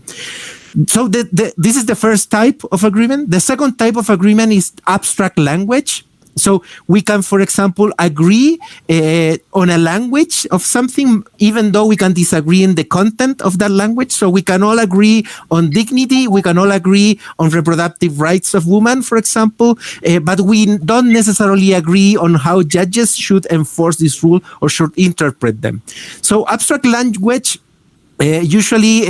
So this is the first type of agreement. The second type of agreement is abstract language. So we can, for example, agree on a language of something, even though we can disagree in the content of that language. So we can all agree on dignity. We can all agree on reproductive rights of women, for example, but we don't necessarily agree on how judges should enforce this rule or should interpret them. So abstract language usually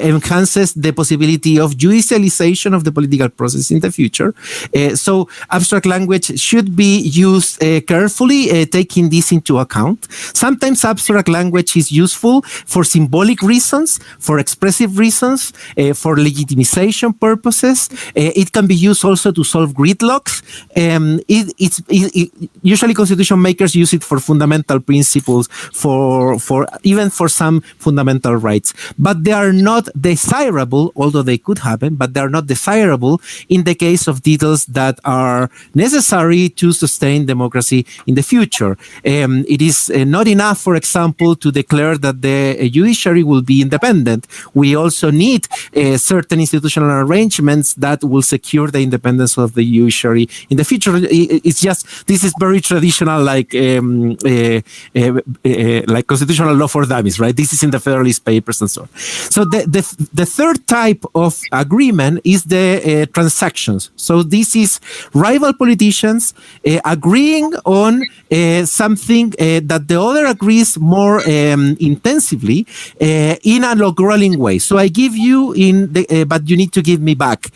enhances the possibility of judicialization of the political process in the future. So abstract language should be used carefully, taking this into account. Sometimes abstract language is useful for symbolic reasons, for expressive reasons, for legitimization purposes. It can be used also to solve gridlocks. Usually constitution makers use it for fundamental principles, for even for some fundamental social rights, but they are not desirable, although they could happen, but they are not desirable in the case of details that are necessary to sustain democracy in the future. It is not enough, for example, to declare that the judiciary will be independent. We also need certain institutional arrangements that will secure the independence of the judiciary in the future. It's just, this is very traditional, like constitutional law for dummies, right? This is in the Federalist Papers and so on. So the third type of agreement is the transactions. So this is rival politicians agreeing on something that the other agrees more intensively in a log-rolling way. So I give you but you need to give me back.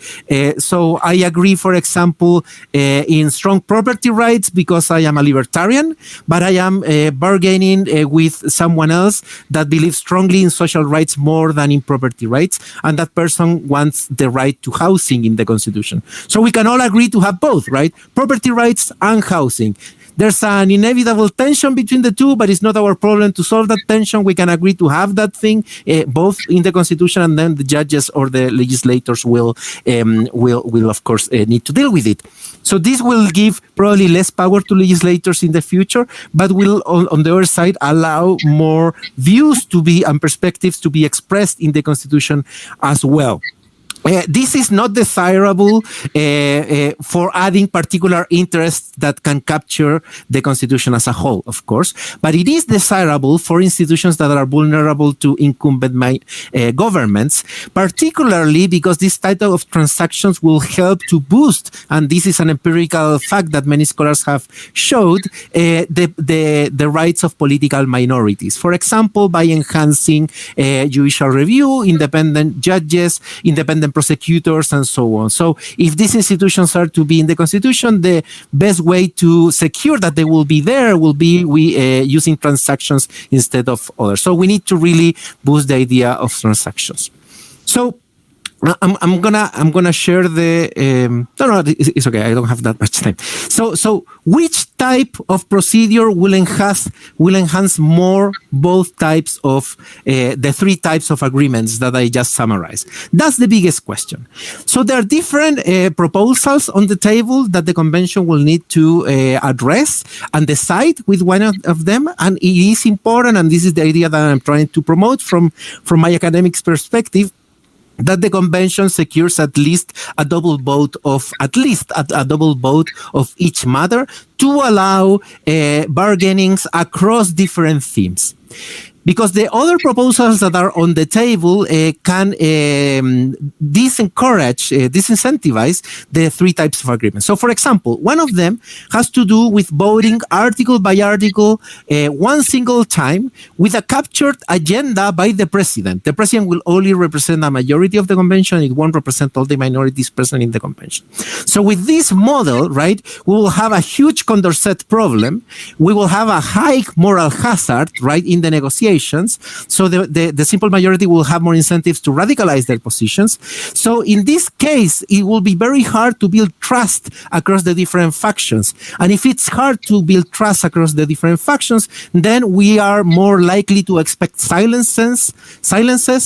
So I agree, for example, in strong property rights because I am a libertarian, but I am bargaining with someone else that believes strongly in social rights more than in property rights, and that person wants the right to housing in the Constitution. So we can all agree to have both, right? Property rights and housing. There's an inevitable tension between the two, but it's not our problem to solve that tension. We can agree to have that thing both in the Constitution, and then the judges or the legislators will of course need to deal with it. So this will give probably less power to legislators in the future, but will on the other side allow more views to be and perspectives to be expressed in the Constitution as well. This is not desirable for adding particular interests that can capture the Constitution as a whole, of course, but it is desirable for institutions that are vulnerable to incumbent governments, particularly because this type of transactions will help to boost, and this is an empirical fact that many scholars have showed, the rights of political minorities. For example, by enhancing judicial review, independent judges, independent prosecutors, and so on. So if these institutions are to be in the Constitution, the best way to secure that they will be there will be using transactions instead of others. So we need to really boost the idea of transactions. So I'm gonna share the no, it's okay, I don't have that much time. So which type of procedure will enhance more both types of the three types of agreements that I just summarized? That's the biggest question. So there are different proposals on the table that the convention will need to address and decide with one of them, and it is important, and this is the idea that I'm trying to promote from my academic perspective, that the convention secures at least a double vote of each matter to allow bargainings across different themes. Because the other proposals that are on the table can disincentivize the three types of agreements. So, for example, one of them has to do with voting article by article one single time with a captured agenda by the president. The president will only represent a majority of the convention. It won't represent all the minorities present in the convention. So with this model, right, we will have a huge Condorcet problem. We will have a high moral hazard, right, in the negotiations. So the simple majority will have more incentives to radicalize their positions. So in this case, it will be very hard to build trust across the different factions. And if it's hard to build trust across the different factions, then we are more likely to expect silences,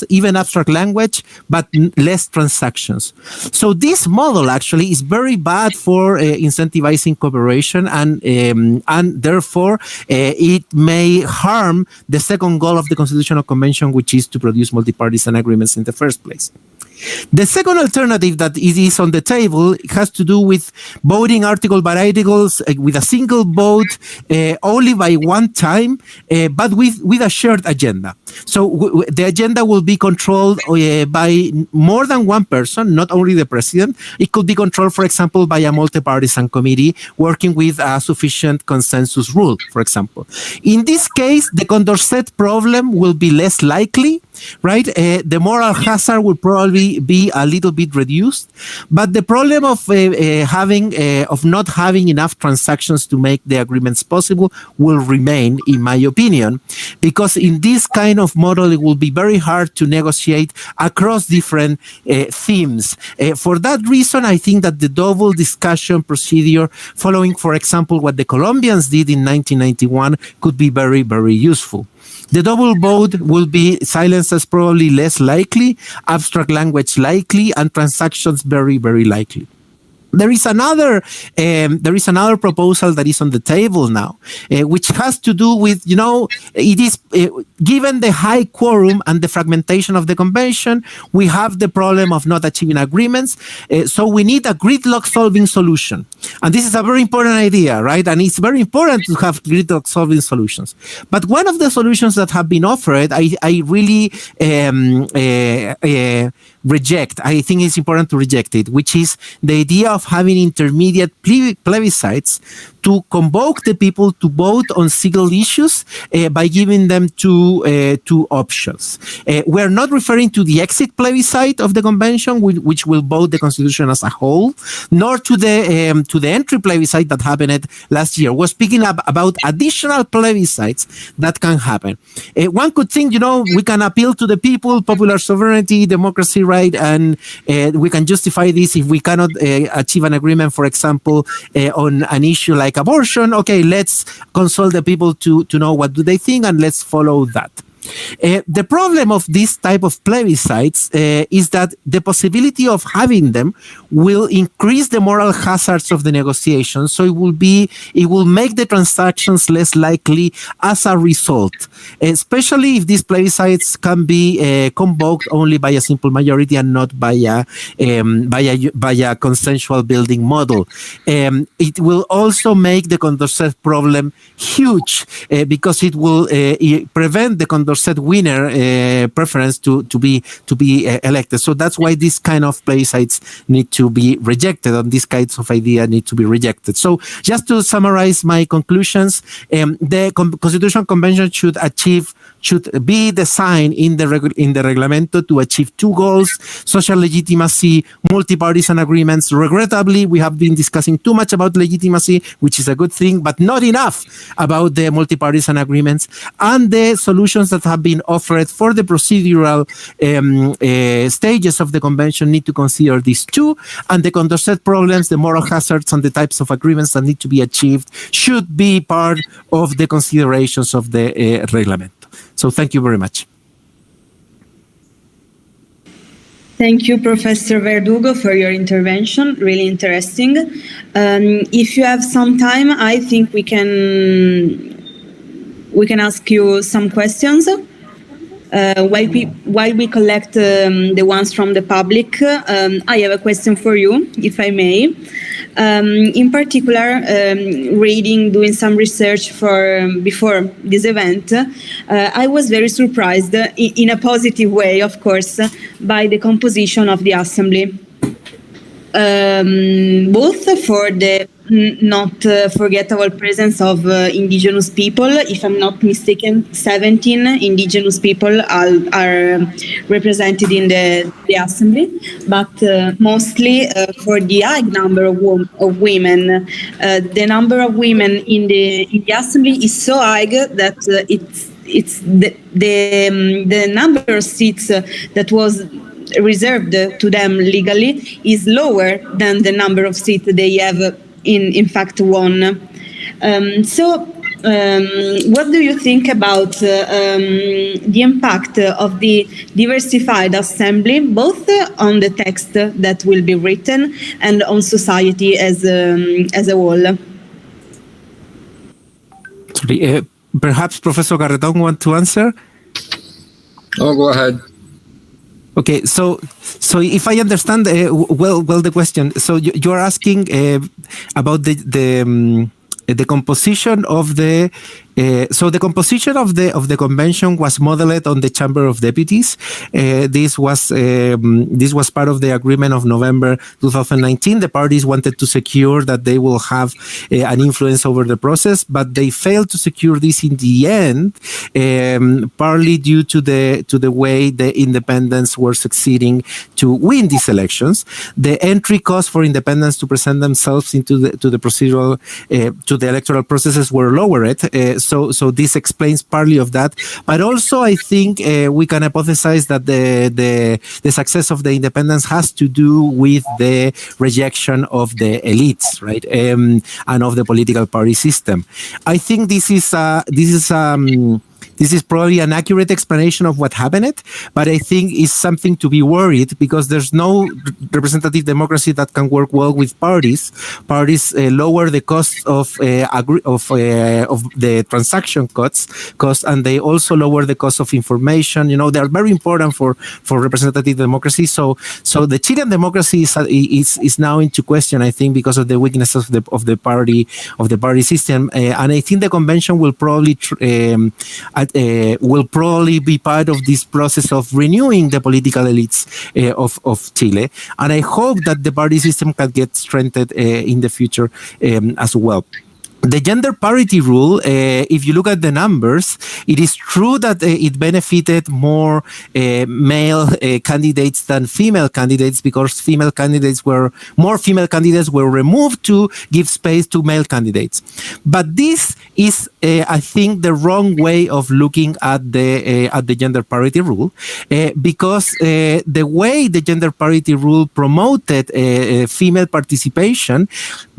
even abstract language, but less transactions. So this model actually is very bad for incentivizing cooperation, and therefore it may harm the second goal of the Constitutional Convention, which is to produce multipartisan agreements in the first place. The second alternative that is on the table has to do with voting article by articles with a single vote only by one time, but with a shared agenda. So the agenda will be controlled by more than one person, not only the president. It could be controlled, for example, by a multipartisan committee working with a sufficient consensus rule, for example. In this case, the Condorcet problem will be less likely, right? The moral hazard will probably be a little bit reduced, but the problem of not having enough transactions to make the agreements possible will remain, in my opinion, because in this kind of model, it will be very hard to negotiate across different themes. For that reason, I think that the double discussion procedure, following, for example, what the Colombians did in 1991, could be very, very useful. The double vote will be silences probably less likely, abstract language likely, and transactions very, very likely. There is another proposal that is on the table now, which has to do with, it is given the high quorum and the fragmentation of the convention, we have the problem of not achieving agreements. So we need a gridlock solving solution. And this is a very important idea, right? And it's very important to have gridlock solving solutions. But one of the solutions that have been offered, I really reject. I think it's important to reject it, which is the idea of having intermediate plebiscites to convoke the people to vote on single issues by giving them two options. We're not referring to the exit plebiscite of the convention, which will vote the constitution as a whole, nor to the entry plebiscite that happened last year. We're speaking about additional plebiscites that can happen. One could think, we can appeal to the people, popular sovereignty, democracy, right? And we can justify this if we cannot achieve an agreement, for example, on an issue like abortion. Okay, let's consult the people to know what do they think, and let's follow that. The problem of this type of plebiscites is that the possibility of having them will increase the moral hazards of the negotiations. So it will make the transactions less likely as a result, especially if these plebiscites can be convoked only by a simple majority and not by a consensual building model. It will also make the Condorcet problem huge because it will prevent the Condorcet winner preference to be elected. So that's why these kind of plebiscites need to be rejected, and these kinds of ideas need to be rejected. So just to summarize my conclusions, the Constitutional Convention should be designed in the reglamento to achieve two goals: social legitimacy, multi-partisan agreements. Regrettably, we have been discussing too much about legitimacy, which is a good thing, but not enough about the multi-partisan agreements, and the solutions that have been offered for the procedural stages of the convention need to consider these two, and the Condorcet problems, the moral hazards, and the types of agreements that need to be achieved should be part of the considerations of the reglamento. So thank you very much. Thank you, Professor Verdugo, for your intervention. Really interesting. If you have some time, I think we can ask you some questions. While we collect the ones from the public, I have a question for you, if I may. In particular, doing some research before this event, I was very surprised, in a positive way, of course, by the composition of the assembly. Both for the not forgettable presence of indigenous people. If I'm not mistaken, 17 indigenous people are represented in the assembly, but mostly for the high number of women. The number of women in the assembly is so high that it's the number of seats that was reserved to them legally is lower than the number of seats they have in fact won. What do you think about the impact of the diversified assembly, both on the text that will be written and on society as a whole? Sorry, perhaps Professor Garreton want to answer? Oh, go ahead. Okay, so if I understand well the question, so you are asking about the composition of the the composition of the convention was modeled on the Chamber of Deputies. This was part of the agreement of November 2019. The parties wanted to secure that they will have an influence over the process, but they failed to secure this in the end, partly due to the way the independents were succeeding to win these elections. The entry costs for independents to present themselves into the procedural to the electoral processes were lowered. So this explains partly of that, but also I think we can hypothesize that the success of the independence has to do with the rejection of the elites, right, and of the political party system. I think this is This is probably an accurate explanation of what happened, but I think it's something to be worried because there's no representative democracy that can work well with parties. Parties lower the cost of the transaction costs, and they also lower the cost of information. They are very important for representative democracy. So the Chilean democracy is now into question, I think, because of the weaknesses of the party system, and I think the convention will probably be part of this process of renewing the political elites of Chile, and I hope that the party system can get strengthened in the future as well. The gender parity rule, if you look at the numbers, it is true that it benefited more male candidates than female candidates because more female candidates were removed to give space to male candidates. But this is, I think, the wrong way of looking at the gender parity rule, because the way the gender parity rule promoted female participation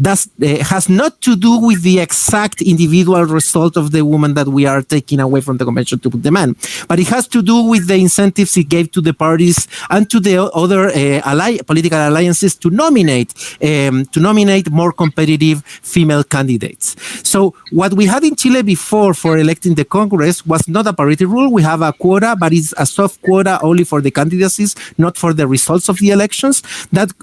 has not to do with the exact individual result of the woman that we are taking away from the convention to put the man, but it has to do with the incentives it gave to the parties and to the other political alliances to nominate more competitive female candidates. So what we had in Chile before for electing the Congress was not a parity rule. We have a quota, but it's a soft quota only for the candidacies, not for the results of the elections. That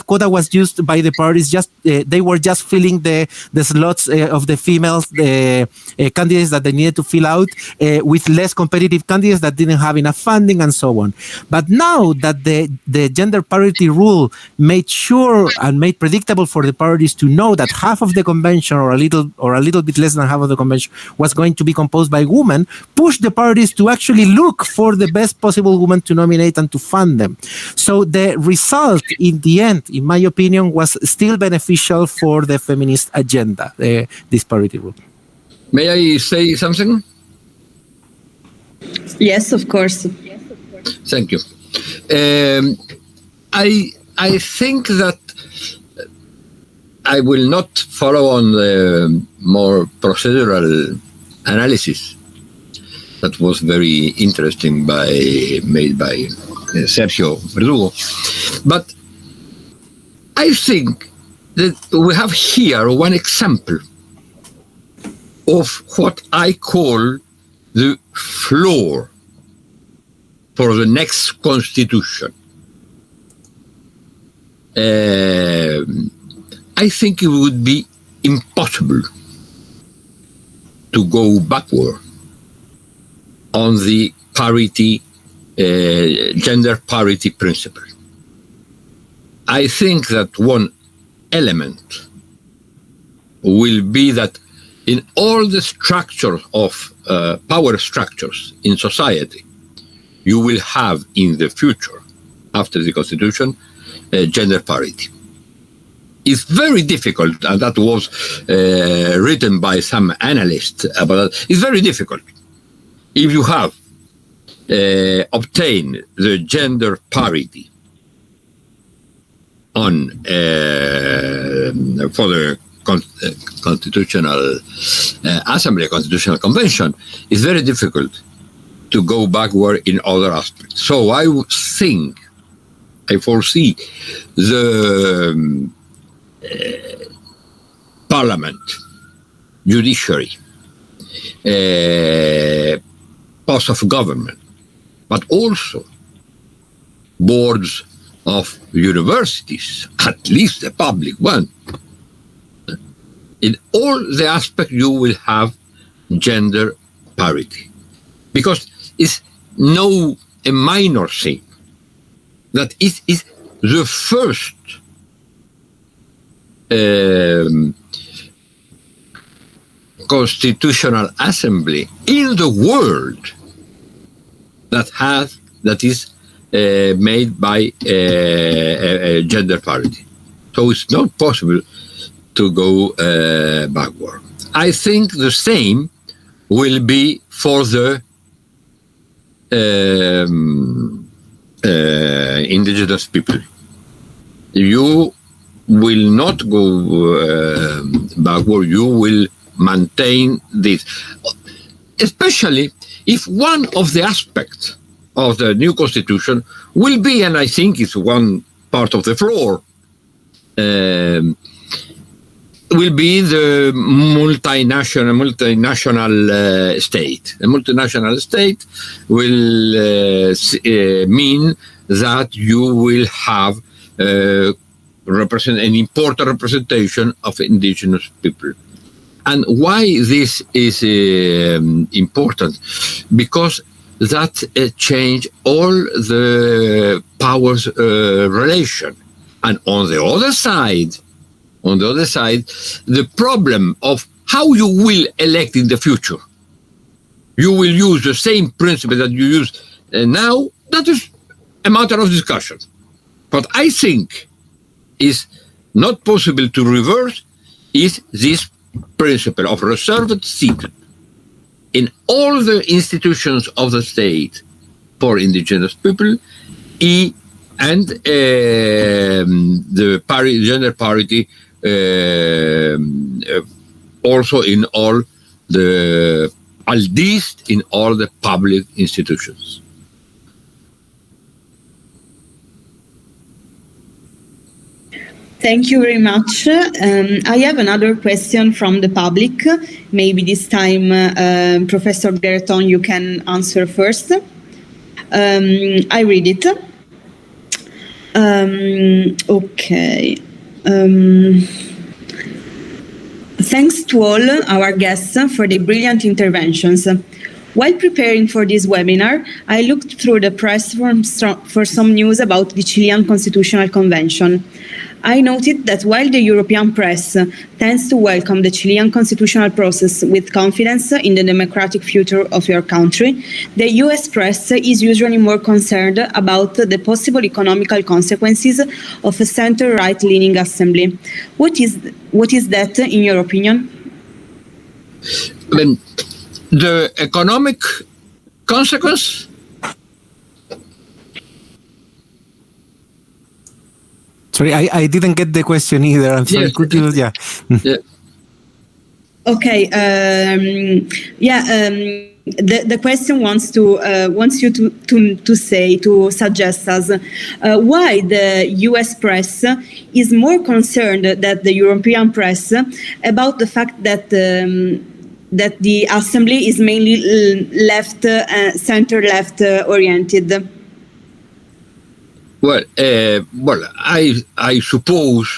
quota was used by the parties. They were just filling the slots of the females, the candidates that they needed to fill out with less competitive candidates that didn't have enough funding and so on. But now that the gender parity rule made sure and made predictable for the parties to know that half of the convention or a little bit less than half of the convention was going to be composed by women, pushed the parties to actually look for the best possible woman to nominate and to fund them. So the result in the end, in my opinion, was still beneficial for the feminist agenda, this parity rule. May I say something? Yes, of course. Thank you. I think that I will not follow on the more procedural analysis that was very interesting made by Sergio Verdugo, but I think that we have here one example of what I call the floor for the next constitution. I think it would be impossible to go backward on the parity, gender parity principle. I think that one element will be that in all the structures of power structures in society, you will have in the future, after the Constitution, gender parity. It's very difficult, and that was written by some analysts about that. It's very difficult. If you have obtained the gender parity on for the Constitutional Assembly, Constitutional Convention, it's very difficult to go backward in other aspects. So I foresee the parliament, judiciary, post of government, but also boards of universities, at least the public one. In all the aspects you will have gender parity, because it's no a minor thing, that it is the first constitutional assembly in the world that is made by gender parity. So it's not possible to go backward. I think the same will be for the indigenous people. You will not go backward, you will maintain this. Especially if one of the aspects of the new constitution will be, and I think it's one part of the floor, will be the multinational state. A multinational state will mean that you will have an important representation of indigenous people. And why this is important? Because that change all the powers relation. And on the other side, the problem of how you will elect in the future. You will use the same principle that you use now. That is a matter of discussion. But I think is not possible to reverse is this principle of reserved seat in all the institutions of the state for indigenous people and the gender parity also in all the, at least in all the public institutions. Thank you very much. I have another question from the public. Maybe this time, Professor Garreton, you can answer first. I read it. Okay. Thanks to all our guests for the brilliant interventions. While preparing for this webinar, I looked through the press for some news about the Chilean Constitutional Convention. I noted that while the European press tends to welcome the Chilean constitutional process with confidence in the democratic future of your country, the US press is usually more concerned about the possible economical consequences of a center-right-leaning assembly. What is that, in your opinion? The economic consequence? Sorry, I didn't get the question either. I'm sorry. Yes. Could you? Yeah. Yeah. Okay. The question wants you to suggest us why the U.S. press is more concerned than the European press about the fact that that the assembly is mainly center-left oriented. Well, I suppose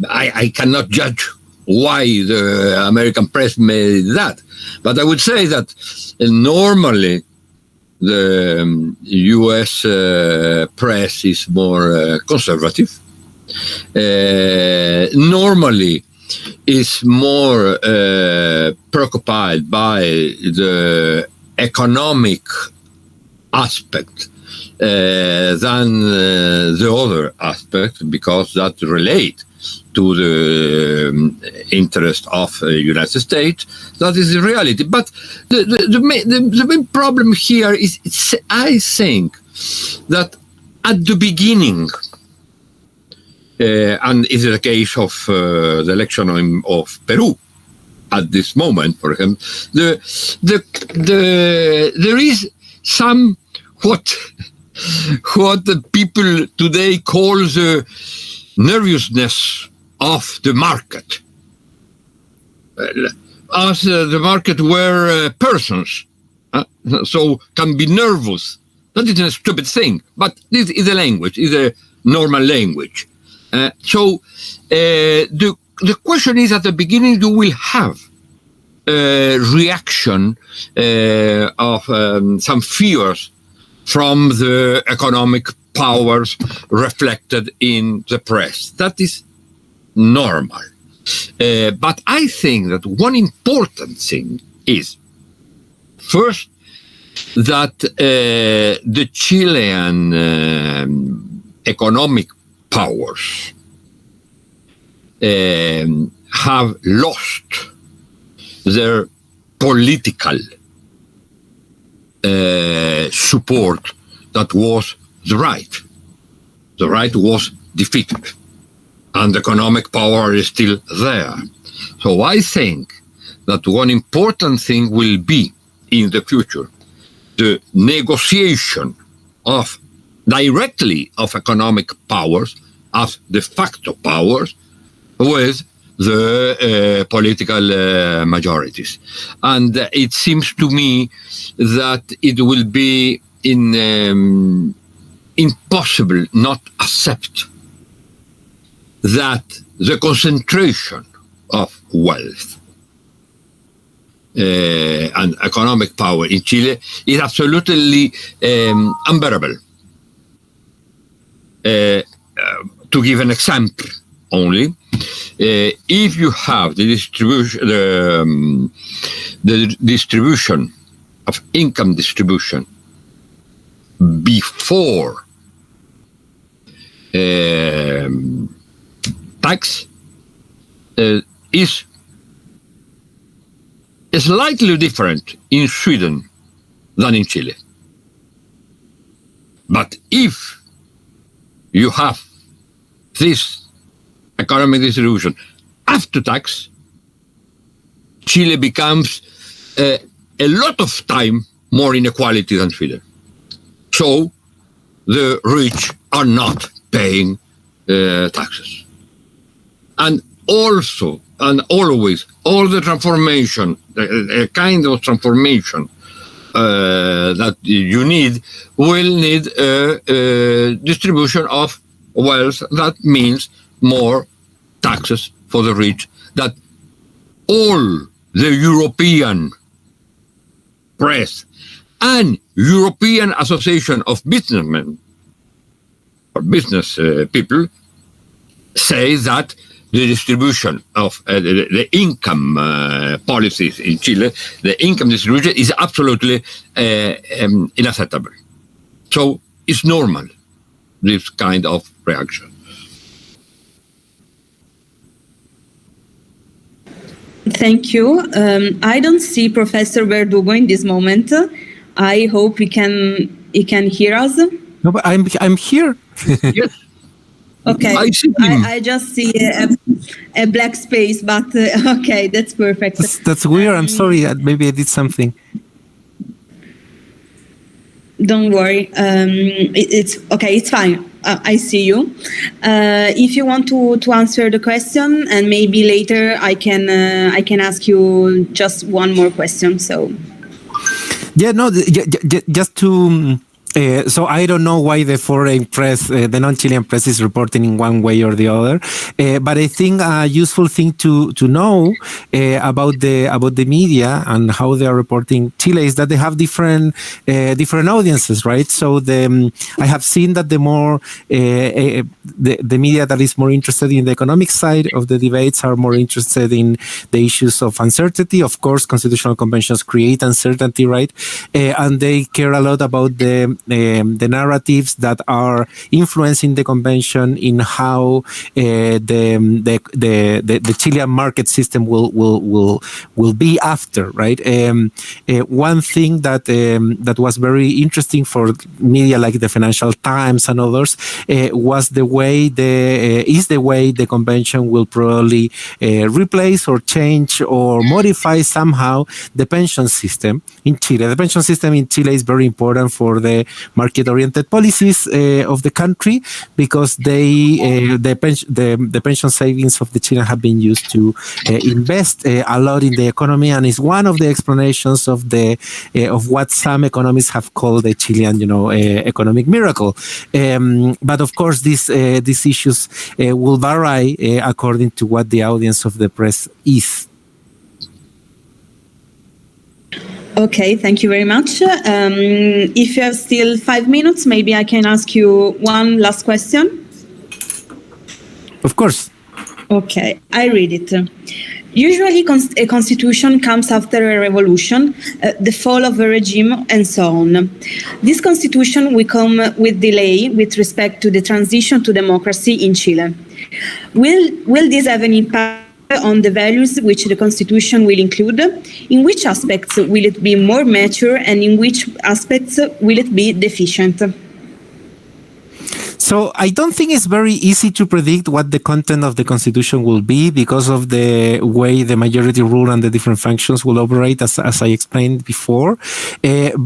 I cannot judge why the American press made that, but I would say that normally the U.S. press is more conservative. Normally is more preoccupied by the economic aspect than the other aspect, because that relate to the interest of the United States. That is the reality. But the main problem here is, I think, that at the beginning, and it's the case of the election of Peru at this moment, for example, there is some what the people today call the nervousness of the market. As the market were persons, so can be nervous. That is a stupid thing, but this is a language, is a normal language. So the question is, at the beginning you will have a reaction of some fears from the economic powers reflected in the press. That is normal. But I think that one important thing is, first, that the Chilean economic powers have lost their political support that was the right. The right was defeated, and economic power is still there. So I think that one important thing will be in the future the negotiation directly of economic powers as de facto powers with the political majorities. And it seems to me that it will be impossible not accept that the concentration of wealth and economic power in Chile is absolutely unbearable. To give an example only, if you have the distribution of income distribution before tax is slightly different in Sweden than in Chile. But if you have this economic distribution after tax, Chile becomes a lot of time more inequality than Sweden. So the rich are not paying taxes. And also and always, all the transformation, a kind of transformation that you need, will need a distribution of wealth that means more taxes for the rich, that all the European press and European Association of Businessmen or business people say that the distribution of the income policies in Chile, the income distribution is absolutely unacceptable. So it's normal, this kind of reaction. Thank you. I don't see Professor Verdugo in this moment. I hope he can hear us. No, but I'm here. Yes. Okay, I just see a black space, but okay, that's perfect. That's weird. I'm sorry. Maybe I did something. Don't worry. It's okay. It's fine. I see you. If you want to answer the question, and maybe later I can ask you just one more question. So. Yeah. No. Just to. So I don't know why the foreign press, the non-Chilean press, is reporting in one way or the other. But I think a useful thing to know about the media and how they are reporting Chile is that they have different audiences, right? So I have seen that the more the media that is more interested in the economic side of the debates are more interested in the issues of uncertainty. Of course, constitutional conventions create uncertainty, right? And they care a lot about the narratives that are influencing the convention in how the Chilean market system will be after, right? One thing that was very interesting for media like the Financial Times and others was the way the convention will probably replace or change or modify somehow the pension system in Chile. The pension system in Chile is very important for the market-oriented policies of the country, because the pension savings of the Chileans have been used to invest a lot in the economy, and is one of the explanations of what some economists have called the Chilean, economic miracle. But of course, these issues will vary according to what the audience of the press is. Okay, thank you very much. If you have still 5 minutes, maybe I can ask you one last question. Of course. Okay, I read it. Usually a constitution comes after a revolution, the fall of a regime, and so on. This constitution will come with delay with respect to the transition to democracy in Chile. Will this have an impact on the values which the constitution will include? In which aspects will it be more mature, and in which aspects will it be deficient? So I don't think it's very easy to predict what the content of the constitution will be because of the way the majority rule and the different functions will operate, as I explained before.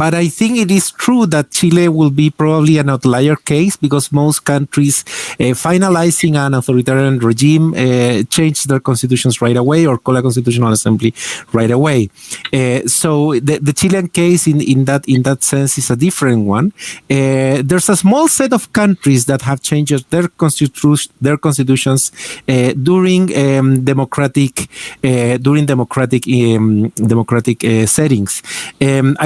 But I think it is true that Chile will be probably an outlier case because most countries finalizing an authoritarian regime change their constitutions right away or call a constitutional assembly right away. So the Chilean case in that sense is a different one. There's a small set of countries that have changed their constitutions during democratic settings.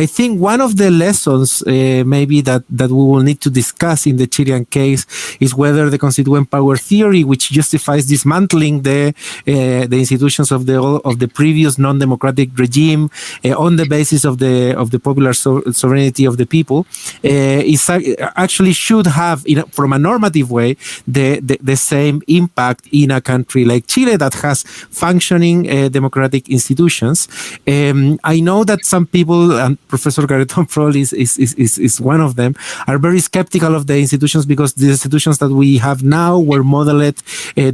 I think one of the lessons maybe that we will need to discuss in the Chilean case is whether the constituent power theory, which justifies dismantling the institutions of the previous non-democratic regime on the basis of the popular sovereignty of the people, is actually should have, from a normative way, the same impact in a country like Chile that has functioning democratic institutions. I know that some people, and Professor Garreton probably is one of them, are very skeptical of the institutions because the institutions that we have now were modeled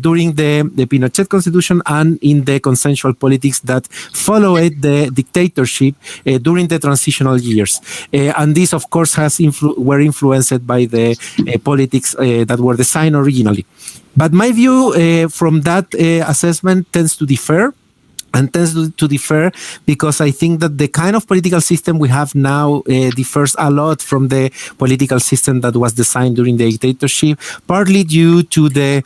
during the Pinochet constitution and in the consensual politics that followed the dictatorship during the transitional years. And this, of course, were influenced by the politics that were designed originally. But my view from that assessment tends to differ. And tends to differ because I think that the kind of political system we have now differs a lot from the political system that was designed during the dictatorship, partly due to the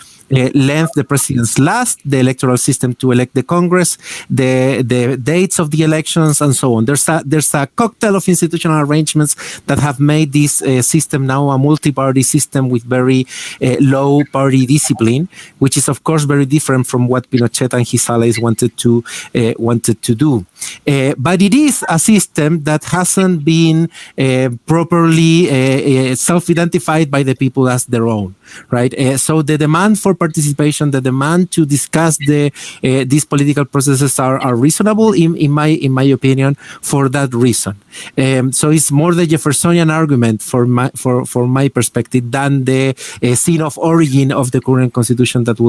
length the presidents last, the electoral system to elect the Congress, the dates of the elections, and so on. There's a cocktail of institutional arrangements that have made this system now a multi-party system with very low party discipline, which is of course very different from what Pinochet and his allies wanted to do. But it is a system that hasn't been properly self-identified by the people as their own, right? So the demand for participation, the demand to discuss these political processes are reasonable in my opinion for that reason. So it's more the Jeffersonian argument for my perspective than the scene of origin of the current constitution that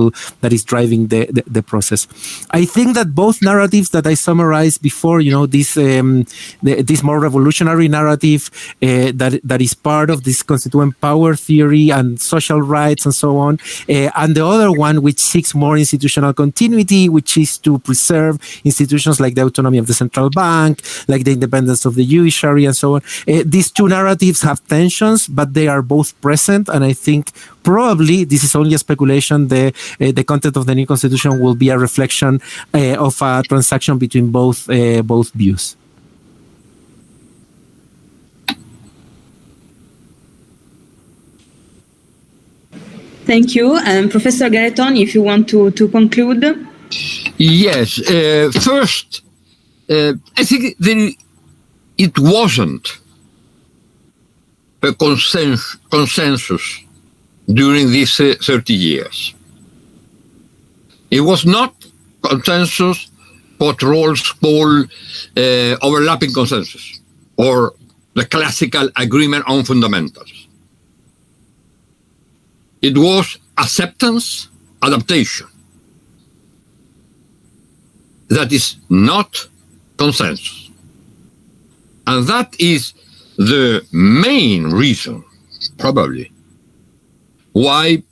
is driving the process. I think that both narratives that I summarized before, this more revolutionary narrative that is part of this constituent power theory and social rights and so on, and the other one which seeks more institutional continuity, which is to preserve institutions like the autonomy of the central bank, like the independence of the judiciary and so on. These two narratives have tensions, but they are both present, and I think probably, this is only a speculation, the content of the new constitution will be a reflection of a transaction between both views. Thank you. Professor Garreton, if you want to conclude. Yes. First, I think it wasn't a consensus during these 30 years. It was not consensus what Rawls call overlapping consensus or the classical agreement on fundamentals. It was acceptance, adaptation. That is not consensus. And that is the main reason, probably, why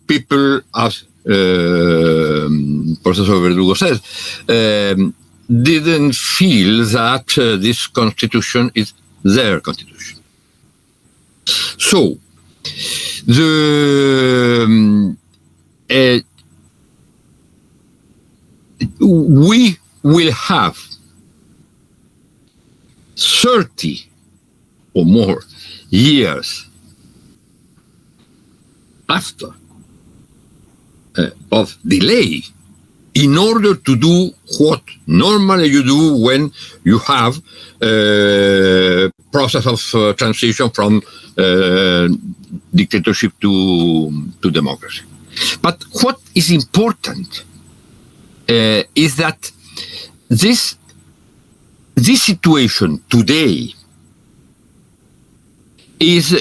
people, as Professor Verdugo says, didn't feel that this constitution is their constitution. So, we will have 30 or more years after of delay in order to do what normally you do when you have a process of transition from dictatorship to democracy. But what is important is that this situation today is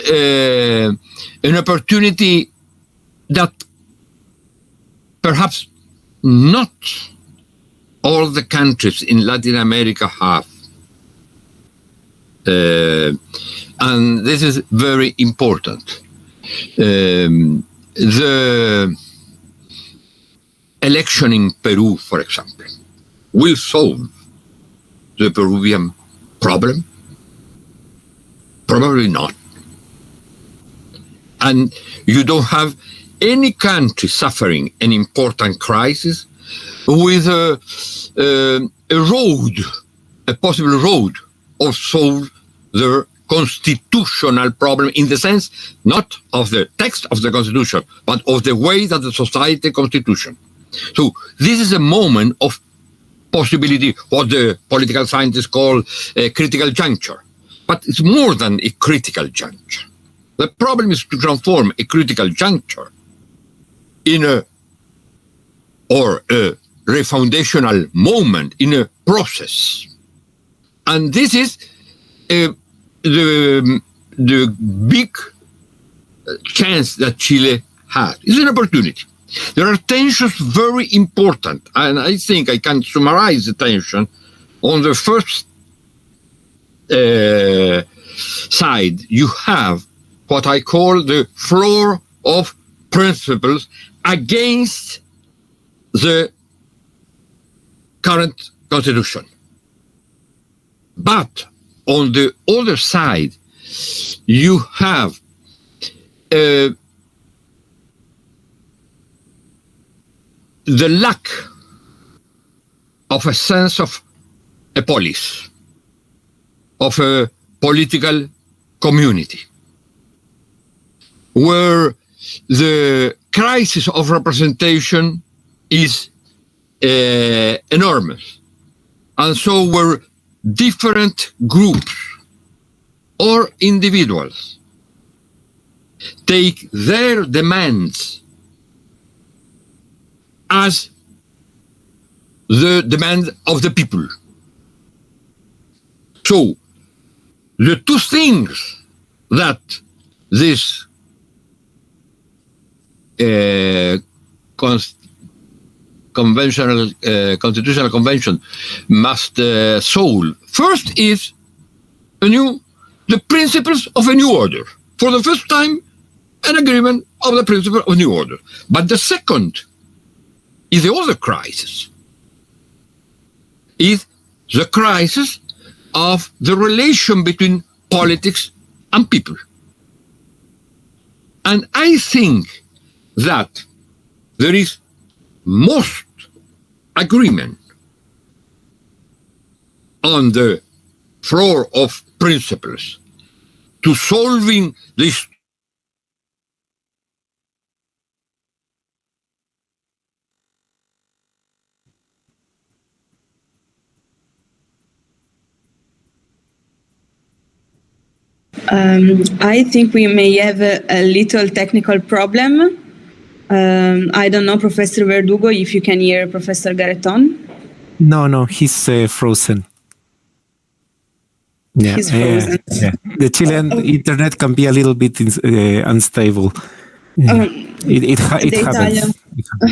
an opportunity that perhaps not all the countries in Latin America have. And this is very important. The election in Peru, for example, will solve the Peruvian problem? Probably not. And you don't have any country suffering an important crisis with a possible road of solve their constitutional problem, in the sense not of the text of the constitution, but of the way that the society constitution. So this is a moment of possibility, what the political scientists call a critical juncture. But it's more than a critical juncture. The problem is to transform a critical juncture in a refoundational moment, in a process. And this is the big chance that Chile had. It's an opportunity. There are tensions very important, and I think I can summarize the tension on the first side. You have what I call the floor of principles against the current constitution. But on the other side, you have the lack of a sense of a polis, of a political community, where the crisis of representation is enormous. And so where different groups or individuals take their demands as the demand of the people. So the two things that this constitutional convention must solve. First is the principles of a new order. For the first time, an agreement of the principle of new order. But the second is the other crisis. Is the crisis of the relation between politics and people. And I think that there is most agreement on the floor of principles to solving this. I think we may have a little technical problem. I don't know, Professor Verdugo, if you can hear Professor Garreton. No, he's frozen. Yeah, He's frozen. yeah. The Chilean internet can be a little bit unstable. It happens.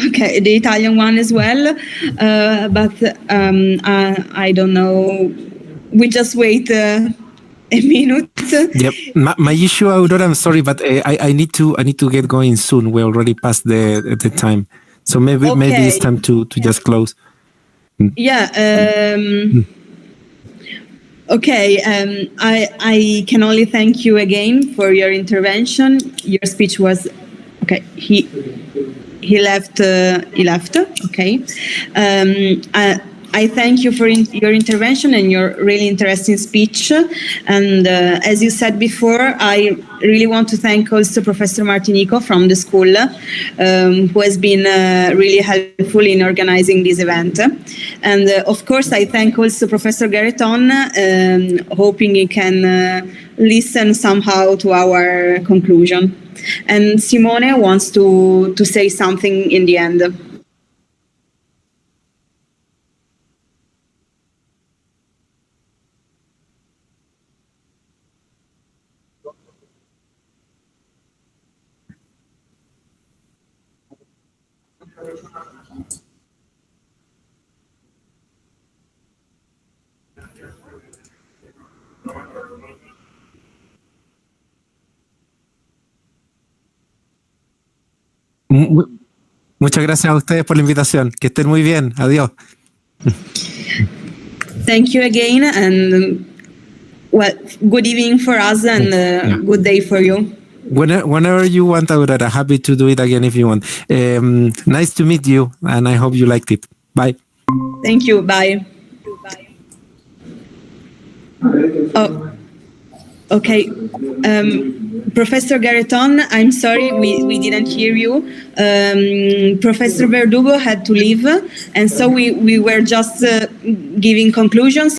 Okay, the Italian one as well, but I don't know. We just wait a minute. Yep. My issue, Aurora, I'm sorry, but I need to get going soon. We're already past the time, so maybe it's time to just close. Yeah. Okay. I can only thank you again for your intervention. Your speech was okay. He left. Okay. I thank you for your intervention and your really interesting speech. And as you said before, I really want to thank also Professor Martinico from the school, who has been really helpful in organizing this event. And of course, I thank also Professor Garreton, hoping he can listen somehow to our conclusion. And Simone wants to say something in the end. Muchas gracias a ustedes por la invitación. Que estén muy bien. Adiós. Thank you again, and well, good evening for us, and good day for you. Whenever you want, Aurora, happy to do it again if you want. Nice to meet you, and I hope you liked it. Bye. Thank you. Bye. Oh, okay. Professor Garreton, I'm sorry, we didn't hear you. Professor Verdugo had to leave, and so we were just giving conclusions.